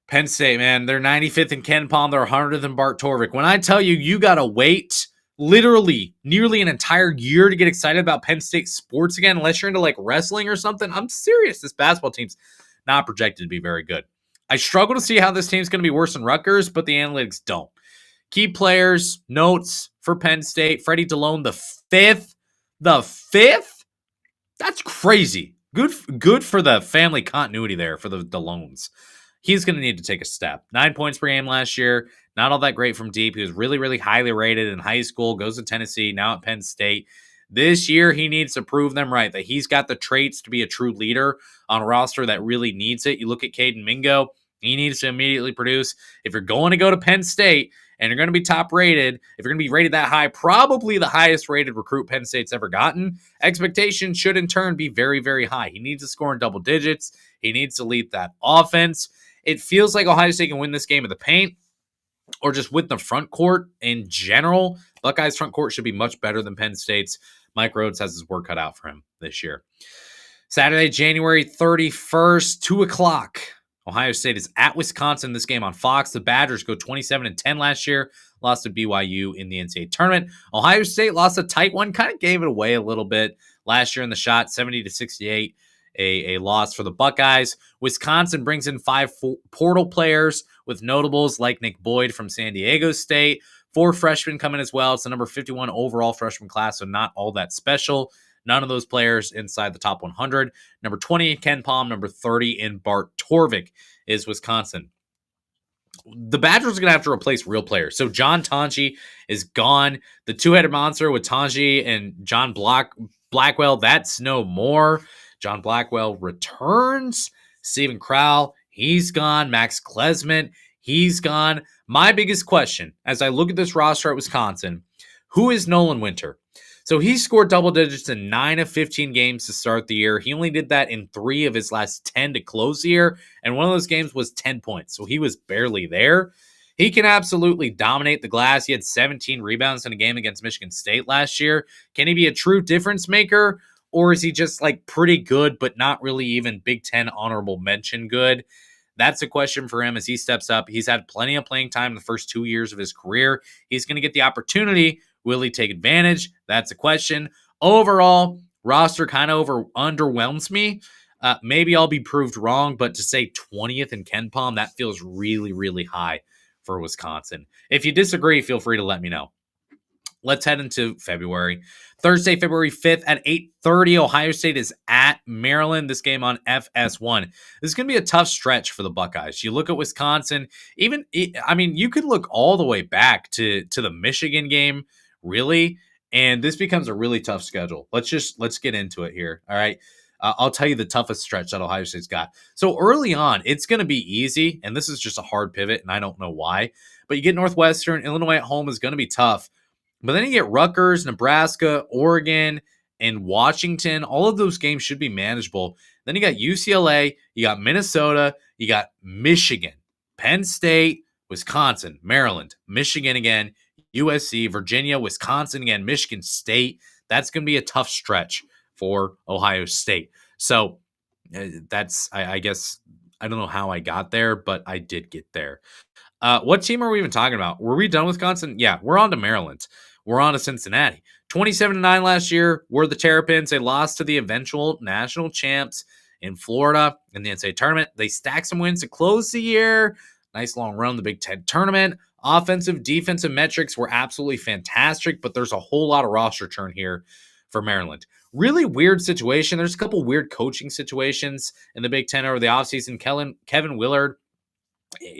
Penn State, man, they're 95th in Ken Palm. They're 100th in Bart Torvik. When I tell you, you got to wait literally nearly an entire year to get excited about Penn State sports again, unless you're into like wrestling or something. I'm serious. This basketball team's not projected to be very good. I struggle to see how this team's going to be worse than Rutgers, but the analytics don't. Key players, notes for Penn State. Freddie DeLone, the fifth. The fifth? That's crazy. Good for the family continuity there for the DeLones. He's going to need to take a step. 9 points per game last year. Not all that great from deep. He was really, really highly rated in high school. Goes to Tennessee, now at Penn State. This year, he needs to prove them right, that he's got the traits to be a true leader on a roster that really needs it. You look at Caden Mingo. He needs to immediately produce. If you're going to go to Penn State and you're going to be top rated, if you're going to be rated that high, probably the highest rated recruit Penn State's ever gotten, expectations should in turn be very, very high. He needs to score in double digits. He needs to lead that offense. It feels like Ohio State can win this game in the paint or just with the front court in general. Buckeyes front court should be much better than Penn State's. Mike Rhodes has his work cut out for him this year. Saturday, January 31st, 2 o'clock. Ohio State is at Wisconsin. This game on Fox. The Badgers go 27-10 last year. Lost to BYU in the NCAA tournament. Ohio State lost a tight one. Kind of gave it away a little bit last year in the Schott, 70-68. A loss for the Buckeyes. Wisconsin brings in 5 portal players with notables like Nick Boyd from San Diego State. 4 freshmen coming as well. It's the number 51 overall freshman class, so not all that special. None of those players inside the top 100. Number 20 in Ken Palm, number 30 in Bart Torvik is Wisconsin. The Badgers are going to have to replace real players. So John Tonji is gone. The two-headed monster with Tonji and John Blackwell, that's no more. John Blackwell returns. Stephen Crowell, he's gone. Max Klesman, he's gone. My biggest question, as I look at this roster at Wisconsin, who is Nolan Winter? So he scored double digits in 9 of 15 games to start the year. He only did that in 3 of his last 10 to close the year, and one of those games was 10 points, so he was barely there. He can absolutely dominate the glass. He had 17 rebounds in a game against Michigan State last year. Can he be a true difference maker? Or is he just like pretty good, but not really even Big Ten honorable mention good? That's a question for him as he steps up. He's had plenty of playing time in the first 2 years of his career. He's going to get the opportunity. Will he take advantage? That's a question. Overall, roster kind of underwhelms me. Maybe I'll be proved wrong, but to say 20th in Ken Palm, that feels really, really high for Wisconsin. If you disagree, feel free to let me know. Let's head into February. Thursday, February 5th at 8:30, Ohio State is at Maryland. This game on FS1. This is going to be a tough stretch for the Buckeyes. You look at Wisconsin, you could look all the way back to the Michigan game, really, and this becomes a really tough schedule. Let's get into it here, all right? I'll tell you the toughest stretch that Ohio State's got. So early on, it's going to be easy, and this is just a hard pivot, and I don't know why, but you get Northwestern. Illinois at home is going to be tough. But then you get Rutgers, Nebraska, Oregon, and Washington. All of those games should be manageable. Then you got UCLA, you got Minnesota, you got Michigan, Penn State, Wisconsin, Maryland, Michigan again, USC, Virginia, Wisconsin again, Michigan State. That's going to be a tough stretch for Ohio State. So I guess, I don't know how I got there, but I did get there. What team are we even talking about? Were we done with Wisconsin? Yeah, we're on to Maryland. We're on to Cincinnati. 27-9 last year were the Terrapins. They lost to the eventual national champs in Florida in the NCAA tournament. They stacked some wins to close the year. Nice long run in the Big Ten tournament. Offensive, defensive metrics were absolutely fantastic, but there's a whole lot of roster churn here for Maryland. Really weird situation. There's a couple weird coaching situations in the Big Ten over the offseason. Kevin Willard,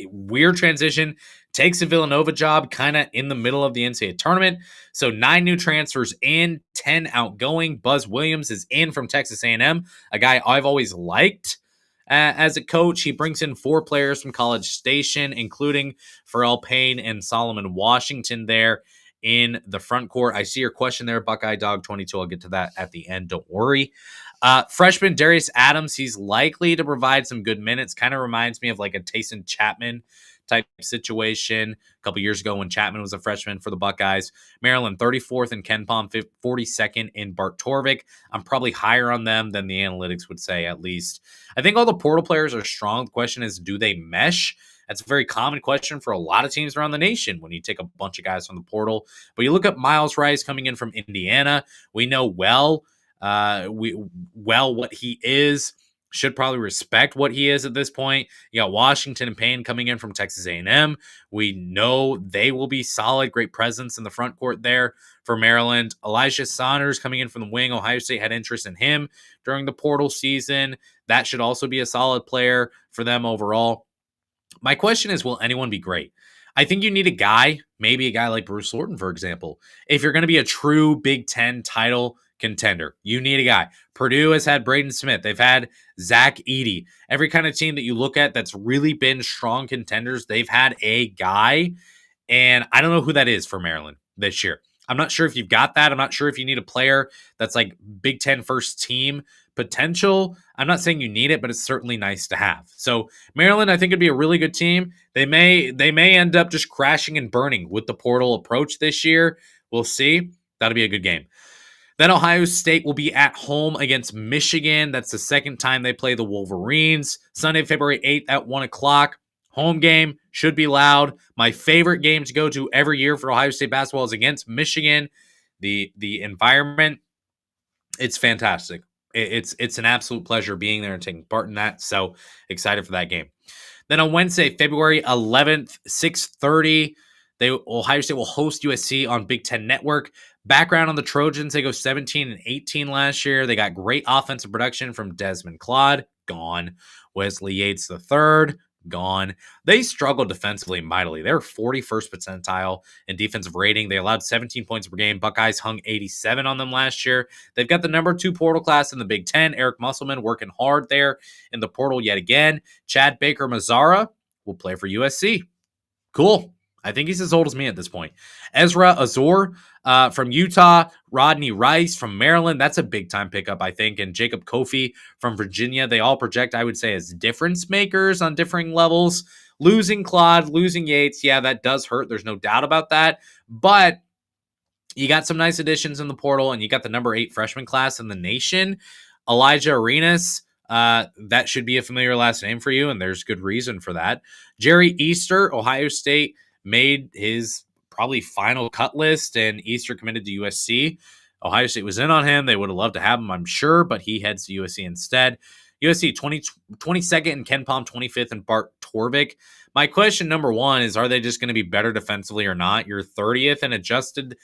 weird transition, takes a Villanova job kind of in the middle of the NCAA tournament. So 9 new transfers in, 10 outgoing. Buzz Williams is in from Texas A&M, a guy I've always liked as a coach. He brings in 4 players from College Station, including Pharrell Payne and Solomon Washington there in the front court. I see your question there, Buckeye Dog 22. I'll get to that at the end. Don't worry. Freshman Darius Adams, he's likely to provide some good minutes. Kind of reminds me of like a Tayson Chapman type situation a couple years ago when Chapman was a freshman for the Buckeyes. Maryland 34th in Ken Palm, 42nd in Bart Torvik. I'm probably higher on them than the analytics would say, at least. I think all the portal players are strong. The question is, do they mesh? That's a very common question for a lot of teams around the nation when you take a bunch of guys from the portal. But you look at Miles Rice coming in from Indiana. We know what he is. Should probably respect what he is at this point. You got Washington and Payne coming in from Texas A&M. We know they will be solid, great presence in the front court there for Maryland. Elijah Saunders coming in from the wing. Ohio State had interest in him during the portal season. That should also be a solid player for them overall. My question is, will anyone be great? I think you need a guy, maybe a guy like Bruce Lorton, for example. If you're going to be a true Big Ten title contender, you need a guy. Purdue has had Braden Smith. They've had Zach Edey. Every kind of team that you look at that's really been strong contenders, they've had a guy. And I don't know who that is for Maryland this year. I'm not sure if you've got that. I'm not sure if you need a player that's like Big Ten first team potential. I'm not saying you need it, but it's certainly nice to have. So Maryland, I think it'd be a really good team. They may end up just crashing and burning with the portal approach this year. We'll see. That'll be a good game. Then Ohio State will be at home against Michigan. That's the second time they play the Wolverines. Sunday, February 8th at 1 o'clock. Home game, should be loud. My favorite game to go to every year for Ohio State basketball is against Michigan. The environment, it's fantastic. It's an absolute pleasure being there and taking part in that. So excited for that game. Then on Wednesday, February 11th, 6:30, Ohio State will host USC on Big Ten Network. Background on the Trojans, they go 17-18 last year. They got great offensive production from Desmond Claude, gone. Wesley Yates III, gone. They struggled defensively mightily. They were 41st percentile in defensive rating. They allowed 17 points per game. Buckeyes hung 87 on them last year. They've got the number 2 portal class in the Big Ten. Eric Musselman working hard there in the portal yet again. Chad Baker-Mazara will play for USC. Cool. I think he's as old as me at this point. Ezra Azor from Utah. Rodney Rice from Maryland. That's a big-time pickup, I think. And Jacob Kofi from Virginia. They all project, I would say, as difference makers on differing levels. Losing Claude, losing Yates, yeah, that does hurt. There's no doubt about that. But you got some nice additions in the portal, and you got the number 8 freshman class in the nation. Elijah Arenas. That should be a familiar last name for you, and there's good reason for that. Jerry Easter, Ohio State, made his probably final cut list, and Easter committed to USC. Ohio State was in on him. They would have loved to have him, I'm sure, but he heads to USC instead. USC 22nd and Ken Palm 25th and Bart Torvik. My question number one is, are they just going to be better defensively or not? You're 30th in adjusted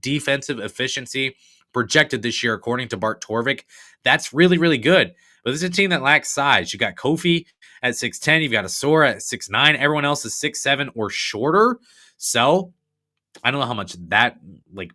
defensive efficiency projected this year, according to Bart Torvik. That's really, really good. But this is a team that lacks size. You got Kofi at 6'10". You've got Asora at 6'9". Everyone else is 6'7" or shorter. So I don't know how much that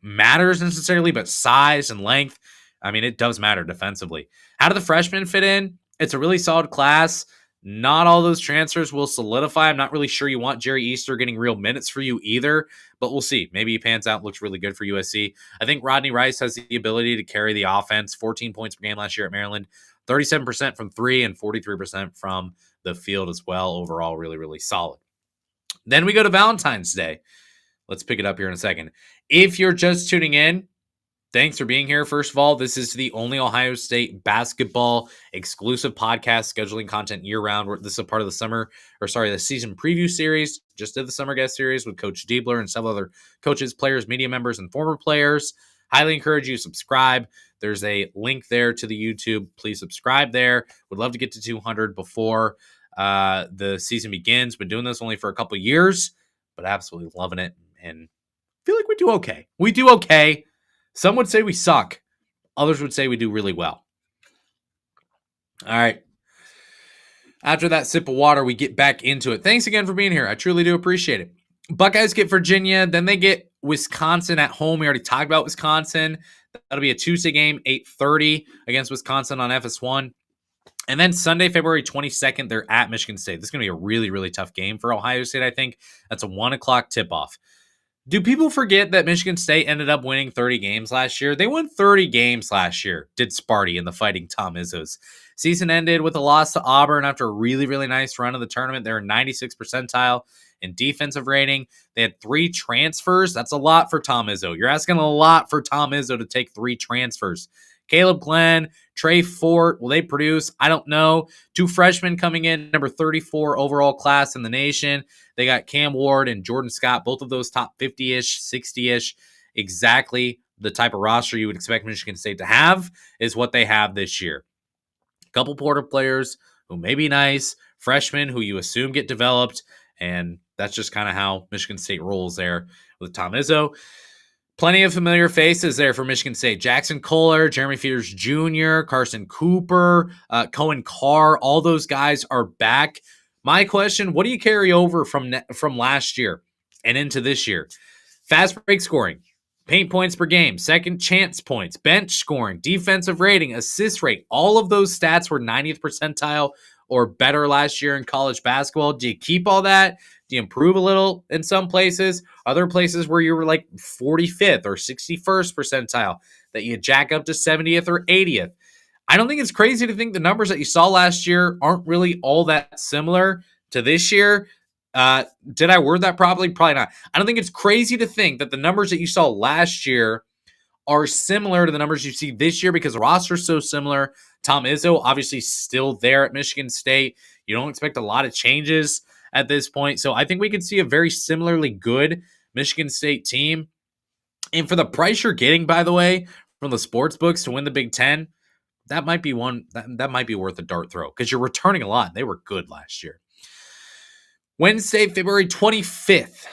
matters necessarily, but size and length, I mean, it does matter defensively. How do the freshmen fit in? It's a really solid class. Not all those transfers will solidify. I'm not really sure you want Jerry Easter getting real minutes for you either, but we'll see. Maybe he pans out, looks really good for USC. I think Rodney Rice has the ability to carry the offense. 14 points per game last year at Maryland. 37% from 3 and 43% from the field as well. Overall, really, really solid. Then we go to Valentine's Day. Let's pick it up here in a second. If you're just tuning in, thanks for being here. First of all, this is the only Ohio State basketball exclusive podcast scheduling content year-round. This is a part of the season preview series. Just did the summer guest series with Coach Diebler and several other coaches, players, media members, and former players. Highly encourage you to subscribe. There's a link there to the YouTube. Please subscribe there. Would love to get to 200 before the season begins. Been doing this only for a couple years, but absolutely loving it and feel like we do okay. We do okay. Some would say we suck. Others would say we do really well. All right. After that sip of water, we get back into it. Thanks again for being here. I truly do appreciate it. Buckeyes get Virginia. Then they get Wisconsin at home. We already talked about Wisconsin. That'll be a Tuesday game, 8:30 against Wisconsin on FS1. And then Sunday, February 22nd, they're at Michigan State. This is going to be a really, really tough game for Ohio State, I think. That's a 1 o'clock tip-off. Do people forget that Michigan State ended up winning 30 games last year? They won 30 games last year, did Sparty and the Fighting Tom Izzos. Season ended with a loss to Auburn after a really, really nice run of the tournament. They're 96th percentile in defensive rating. They had 3 transfers. That's a lot for Tom Izzo. You're asking a lot for Tom Izzo to take 3 transfers. Caleb Glenn, Trey Fort, will they produce? I don't know. 2 freshmen coming in, number 34 overall class in the nation. They got Cam Ward and Jordan Scott, both of those top 50-ish, 60-ish, exactly the type of roster you would expect Michigan State to have is what they have this year. A couple portal players who may be nice, freshmen who you assume get developed, and that's just kind of how Michigan State rolls there with Tom Izzo. Plenty of familiar faces there for Michigan State. Jackson Kohler, Jeremy Feeders Jr., Carson Cooper, Cohen Carr, all those guys are back. My question, what do you carry over from last year and into this year? Fast break scoring, paint points per game, second chance points, bench scoring, defensive rating, assist rate. All of those stats were 90th percentile or better last year in college basketball. Do you keep all that? Do you improve a little in some places? Other places where you were like 45th or 61st percentile that you jack up to 70th or 80th. I don't think it's crazy to think the numbers that you saw last year aren't really all that similar to this year. Did I word that properly? Probably not. I don't think it's crazy to think that the numbers that you saw last year are similar to the numbers you see this year because the roster is so similar. Tom Izzo obviously still there at Michigan State. You don't expect a lot of changes at this point. So I think we could see a very similarly good Michigan State team. And for the price you're getting, by the way, from the sports books to win the Big Ten, that might be one that might be worth a dart throw because you're returning a lot. They were good last year. Wednesday, February 25th,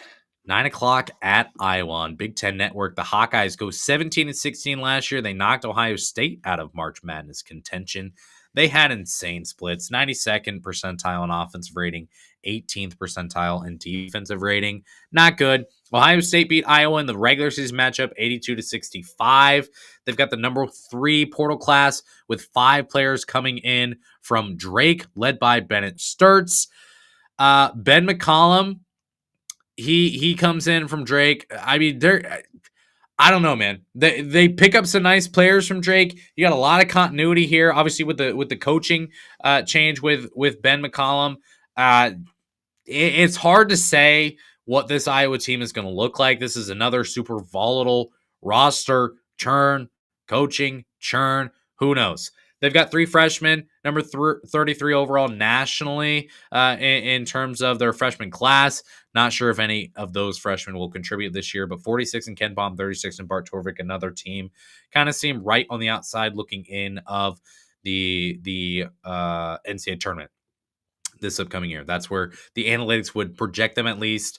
9 o'clock at Iowa on Big Ten Network. The Hawkeyes go 17-16 last year. They knocked Ohio State out of March Madness contention. They had insane splits, 92nd percentile in offensive rating, 18th percentile in defensive rating. Not good. Ohio State beat Iowa in the regular season matchup, 82-65. They've got the number 3 portal class with 5 players coming in from Drake, led by Bennett Sturts. Ben McCollum, he comes in from Drake. I mean, I don't know, man. They pick up some nice players from Drake. You got a lot of continuity here, obviously with the coaching change with Ben McCollum. It's hard to say what this Iowa team is going to look like. This is another super volatile roster churn, coaching churn. Who knows? They've got 3 freshmen, number 33 overall nationally in terms of their freshman class. Not sure if any of those freshmen will contribute this year, but 46 in Ken Baum, 36 in Bart Torvik, another team. Kind of seem right on the outside looking in of the NCAA tournament this upcoming year. That's where the analytics would project them at least.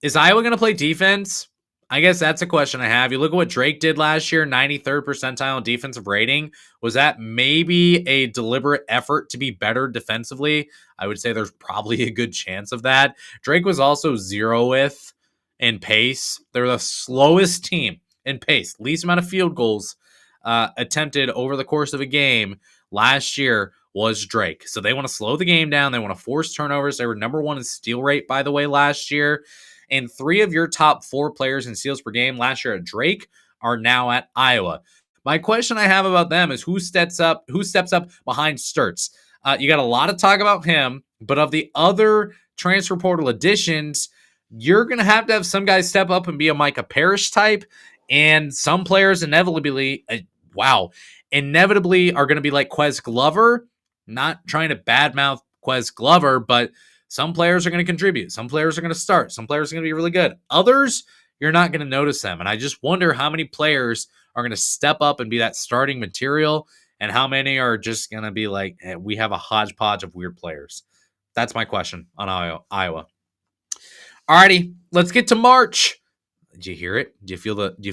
Is Iowa going to play defense? I guess that's a question I have. You look at what Drake did last year, 93rd percentile in defensive rating. Was that maybe a deliberate effort to be better defensively? I would say there's probably a good chance of that. Drake was also 0th in pace. They're the slowest team in pace, least amount of field goals attempted over the course of a game last year was Drake. So they want to slow the game down. They want to force turnovers. They were number 1 in steal rate, by the way, last year. And 3 of your top 4 players in steals per game last year at Drake are now at Iowa. My question I have about them is who steps up behind Sturts? You got a lot of talk about him, but of the other transfer portal additions, you're going to have some guys step up and be a Micah Parrish type, and some players inevitably are going to be like Quez Glover. Not trying to badmouth Quez Glover, but some players are going to contribute. Some players are going to start. Some players are going to be really good. Others, you're not going to notice them. And I just wonder how many players are going to step up and be that starting material and how many are just going to be like, hey, we have a hodgepodge of weird players. That's my question on Iowa. Alrighty, let's get to March. Did you hear it? Do you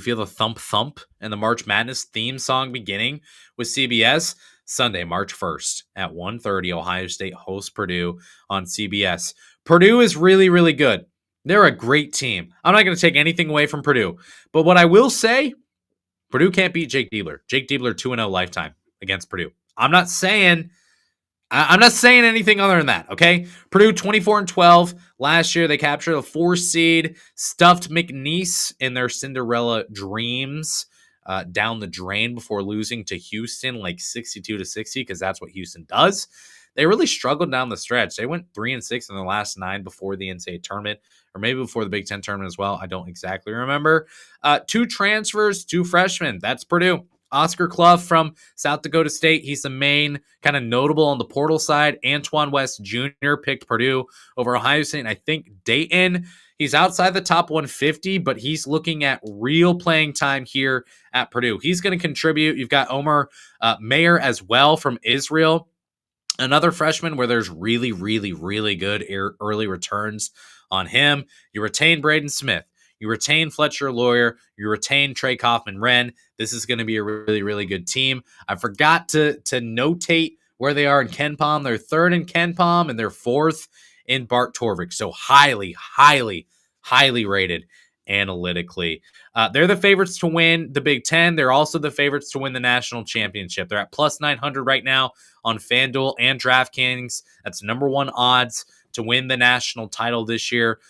feel the thump thump and the March Madness theme song beginning with CBS? Sunday, March 1st at 1:30, Ohio State hosts Purdue on CBS. Purdue is really, really good. They're a great team. I'm not going to take anything away from Purdue. But what I will say, Purdue can't beat Jake Diebler. Jake Diebler 2-0 lifetime against Purdue. I'm not saying I'm not saying anything other than that, okay? Purdue 24-12. Last year, they captured a 4 seed, stuffed McNeese in their Cinderella dreams down the drain before losing to Houston like 62-60, because that's what Houston does. They really struggled down the stretch. They went 3-6 in their last 9 before the NCAA tournament, or maybe before the Big Ten tournament as well. I don't exactly remember. 2 transfers, 2 freshmen. That's Purdue. Oscar Clough from South Dakota State. He's the main kind of notable on the portal side. Antoine West Jr. picked Purdue over Ohio State, and I think Dayton. He's outside the top 150, but he's looking at real playing time here at Purdue. He's going to contribute. You've got Omer Mayer as well from Israel. Another freshman where there's really, really, really good early returns on him. You retain Braden Smith. You retain Fletcher Lawyer. You retain Trey Kaufman-Renn. This is going to be a really, really good team. I forgot to notate where they are in KenPom. They're 3rd in KenPom, and they're 4th in Bart Torvik. So highly, highly, highly rated analytically. They're the favorites to win the Big Ten. They're also the favorites to win the national championship. They're at plus 900 right now on FanDuel and DraftKings. That's number 1 odds to win the national title this year.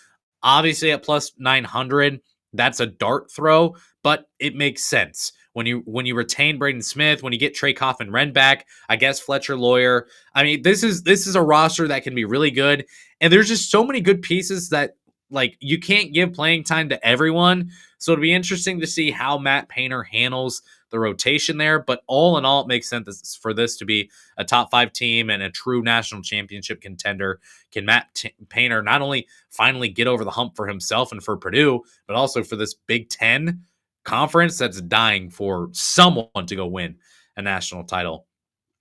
Obviously, at plus 900, that's a dart throw, but it makes sense. When you retain Braden Smith, when you get Trey Kaufman-Renn back, I guess Fletcher Lawyer. I mean, this is a roster that can be really good, and there's just so many good pieces that like you can't give playing time to everyone. So it'll be interesting to see how Matt Painter handles the rotation there. But all in all, it makes sense for this to be a top 5 team and a true national championship contender. Can Matt Painter not only finally get over the hump for himself and for Purdue, but also for this Big Ten conference that's dying for someone to go win a national title?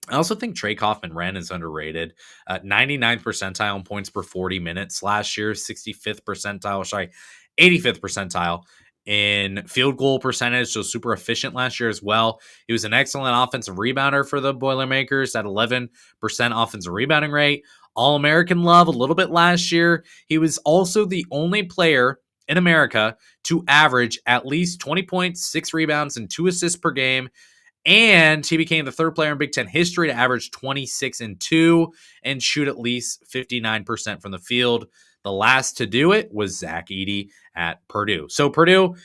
I also think Trey Kaufman-Renn is underrated. 99th percentile in points per 40 minutes last year, 85th percentile in field goal percentage, so super efficient last year as well. He was an excellent offensive rebounder for the Boilermakers at 11% offensive rebounding rate. All-American love a little bit last year. He was also the only player in America to average at least 20 points, 6 rebounds, and 2 assists per game. And he became the 3rd player in Big Ten history to average 26-2 and shoot at least 59% from the field. The last to do it was Zach Edey at Purdue. So Purdue,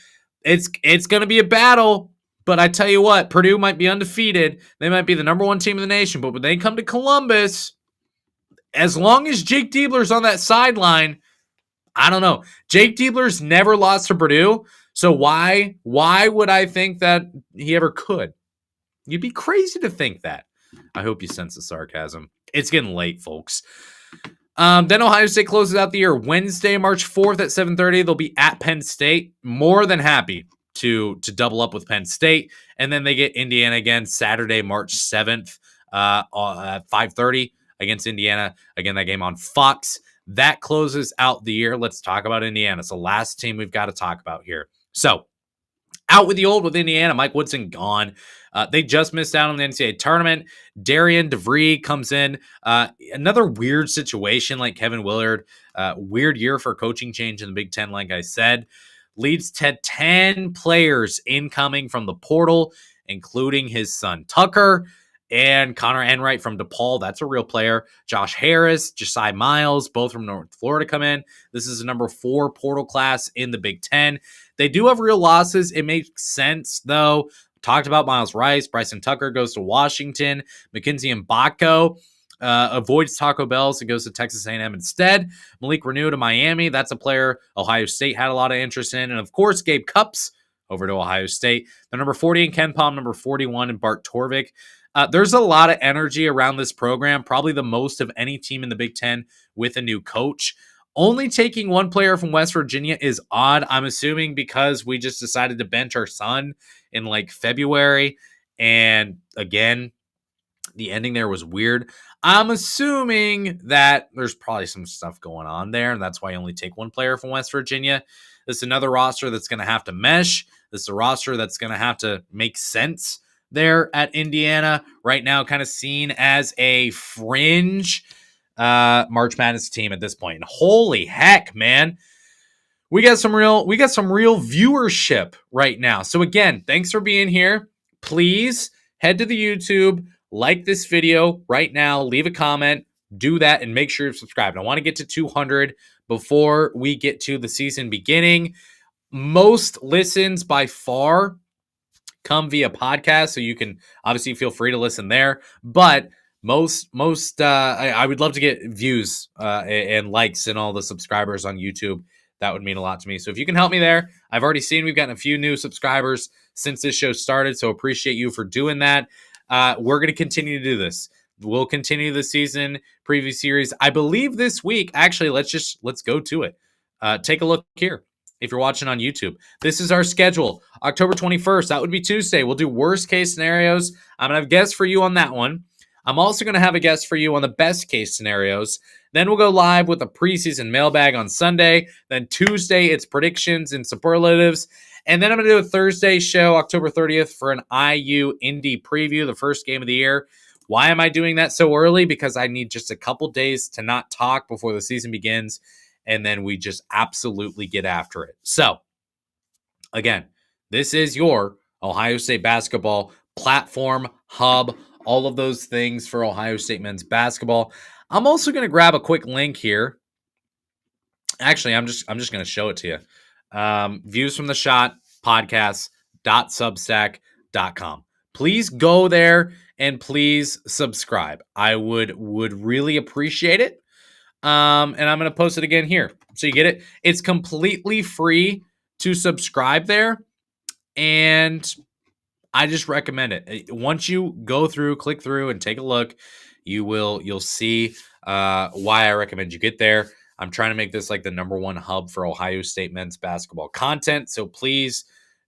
it's going to be a battle, but I tell you what, Purdue might be undefeated. They might be the number 1 team in the nation, but when they come to Columbus, as long as Jake Diebler's on that sideline, I don't know. Jake Diebler's never lost to Purdue, so why would I think that he ever could? You'd be crazy to think that. I hope you sense the sarcasm. It's getting late, folks. Then Ohio State closes out the year Wednesday, March 4th at 7:30. They'll be at Penn State. More than happy to double up with Penn State. And then they get Indiana again Saturday, March 7th at 5:30 against Indiana. Again, that game on Fox. That closes out the year. Let's talk about Indiana. It's the last team we've got to talk about here. So, out with the old with Indiana. Mike Woodson gone. They just missed out on the NCAA tournament. Darian DeVree comes in. Another weird situation like Kevin Willard. Weird year for coaching change in the Big Ten, like I said. Leads to 10 players incoming from the portal, including his son Tucker and Connor Enright from DePaul. That's a real player. Josh Harris, Josiah Miles, both from North Florida come in. This is a number 4 portal class in the Big Ten. They do have real losses. It makes sense, though. Talked about Miles Rice. Bryson Tucker goes to Washington. Mackenzie Mbako avoids Taco Bell's and goes to Texas A&M instead. Malik Renew to Miami. That's a player Ohio State had a lot of interest in. And, of course, Gabe Cupps over to Ohio State. The number 40 in KenPom, number 41 in Bart Torvik. There's a lot of energy around this program, probably the most of any team in the Big Ten with a new coach. Only taking 1 player from West Virginia is odd, I'm assuming, because we just decided to bench our son in like February. And again, the ending there was weird. I'm assuming that there's probably some stuff going on there, and that's why I only take 1 player from West Virginia. This is another roster that's going to have to mesh. This is a roster that's going to have to make sense there at Indiana. Right now, kind of seen as a fringe March Madness team at this point. And holy heck, man. We got some real viewership right now. So again, thanks for being here. Please head to the YouTube, like this video right now, leave a comment, do that, and make sure you're subscribed. I want to get to 200 before we get to the season beginning. Most listens by far come via podcast, so you can obviously feel free to listen there. But I would love to get views and likes and all the subscribers on YouTube. That would mean a lot to me. So if you can help me there, I've already seen we've gotten a few new subscribers since this show started. So appreciate you for doing that. We're going to continue to do this. We'll continue the season preview series. I believe this week, actually, let's go to it. Take a look here. If you're watching on YouTube, this is our schedule. October 21st, that would be Tuesday. We'll do worst case scenarios. I'm going to have guests for you on that one. I'm also going to have a guest for you on the best case scenarios. Then we'll go live with a preseason mailbag on Sunday. Then Tuesday, it's predictions and superlatives. And then I'm going to do a Thursday show, October 30th, for an IU Indy preview, the first game of the year. Why am I doing that so early? Because I need just a couple days to not talk before the season begins. And then we just absolutely get after it. So, again, this is your Ohio State basketball platform, hub, all of those things for Ohio State men's basketball. I'm also going to grab a quick link here. Actually, I'm just going to show it to you. Views from the Schott podcast.substack.com. Please go there and please subscribe. I would really appreciate it. And I'm going to post it again here. So you get it. It's completely free to subscribe there. And I just recommend it. Once you go through, click through and take a look, you'll see why I recommend you get there. I'm trying to make this like the number one hub for Ohio State men's basketball content. So please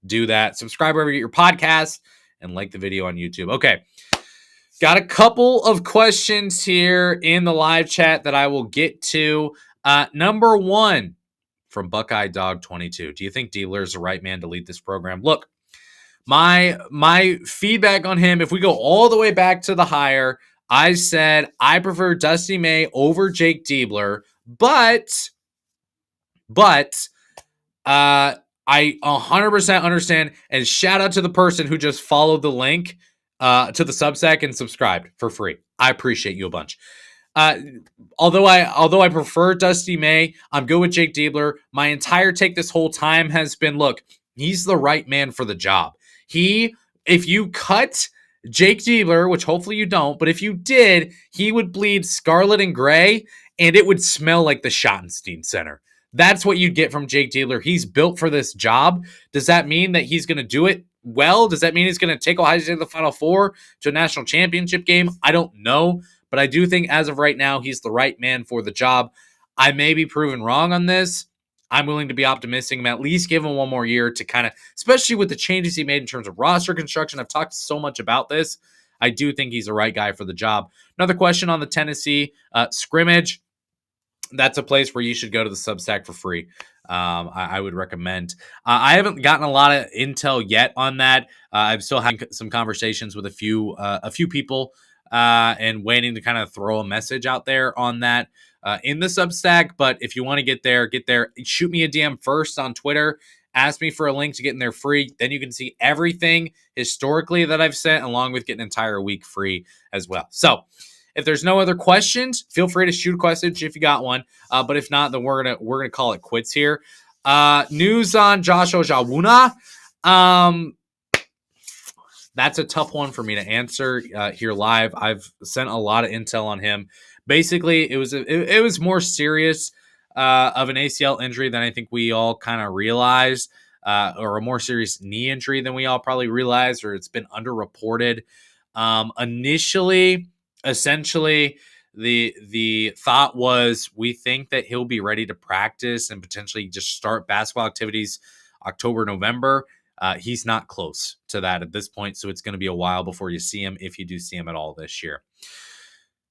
do that. Subscribe wherever you get your podcast and like the video on YouTube. Okay. Got a couple of questions here in the live chat that I will get to. Number one from Buckeye Dog 22. Do you think Diebler is the right man to lead this program? Look, my feedback on him, if we go all the way back to the hire, I said I prefer Dusty May over Jake Diebler, but I 100% understand, and shout out to the person who just followed the link to the Substack and subscribed for free. I appreciate you a bunch. Although I prefer Dusty May, I'm good with Jake Diebler. My entire take this whole time has been, look, he's the right man for the job. If you cut Jake Diebler, which hopefully you don't, but if you did, he would bleed scarlet and gray, and it would smell like the Schottenstein Center. That's what you'd get from Jake Diebler. He's built for this job. Does that mean that he's going to do it well? Does that mean he's going to take Ohio State to the Final Four, to a national championship game? I don't know, but I do think as of right now, he's the right man for the job. I may be proven wrong on this. I'm willing to be optimistic and at least give him one more year to kind of, especially with the changes he made in terms of roster construction. I've talked so much about this. I do think he's the right guy for the job. Another question on the Tennessee scrimmage. That's a place where you should go to the Substack for free. I would recommend. I haven't gotten a lot of intel yet on that. I'm still having some conversations with a few people and waiting to kind of throw a message out there on that in the Substack. But if you want to get there. Shoot me a DM first on Twitter. Ask me for a link to get in there free. Then you can see everything historically that I've sent, along with getting an entire week free as well. So if there's no other questions, feel free to shoot a question if you got one. But if not, then we're gonna call it quits here. News on Josh Ojawuna. That's a tough one for me to answer here live. I've sent a lot of intel on him. Basically, it was more serious of an ACL injury than I think we all kind of realized, or a more serious knee injury than we all probably realized, or it's been underreported. Essentially, the thought was we think that he'll be ready to practice and potentially just start basketball activities October, November. He's not close to that at this point, so it's going to be a while before you see him, if you do see him at all this year.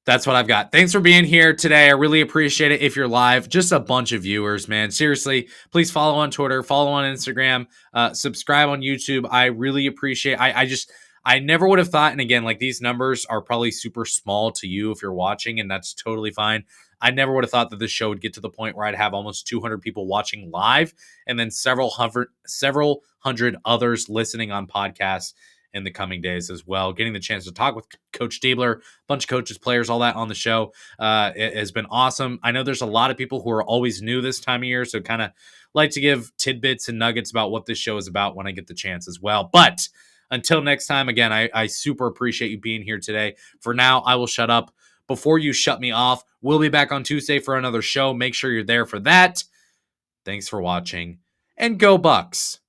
That's what I've got. Thanks for being here today. I really appreciate it. If you're live, just a bunch of viewers, man. Seriously, please follow on Twitter, follow on Instagram, subscribe on YouTube. I really appreciate it. I never would have thought, and again, like, these numbers are probably super small to you if you're watching, and that's totally fine. I never would have thought that this show would get to the point where I'd have almost 200 people watching live and then several hundred others listening on podcasts in the coming days as well. Getting the chance to talk with Coach Diebler, a bunch of coaches, players, all that on the show, it has been awesome. I know there's a lot of people who are always new this time of year, so kind of like to give tidbits and nuggets about what this show is about when I get the chance as well. But until next time, again, I super appreciate you being here today. For now, I will shut up. Before you shut me off, we'll be back on Tuesday for another show. Make sure you're there for that. Thanks for watching, and go Bucks.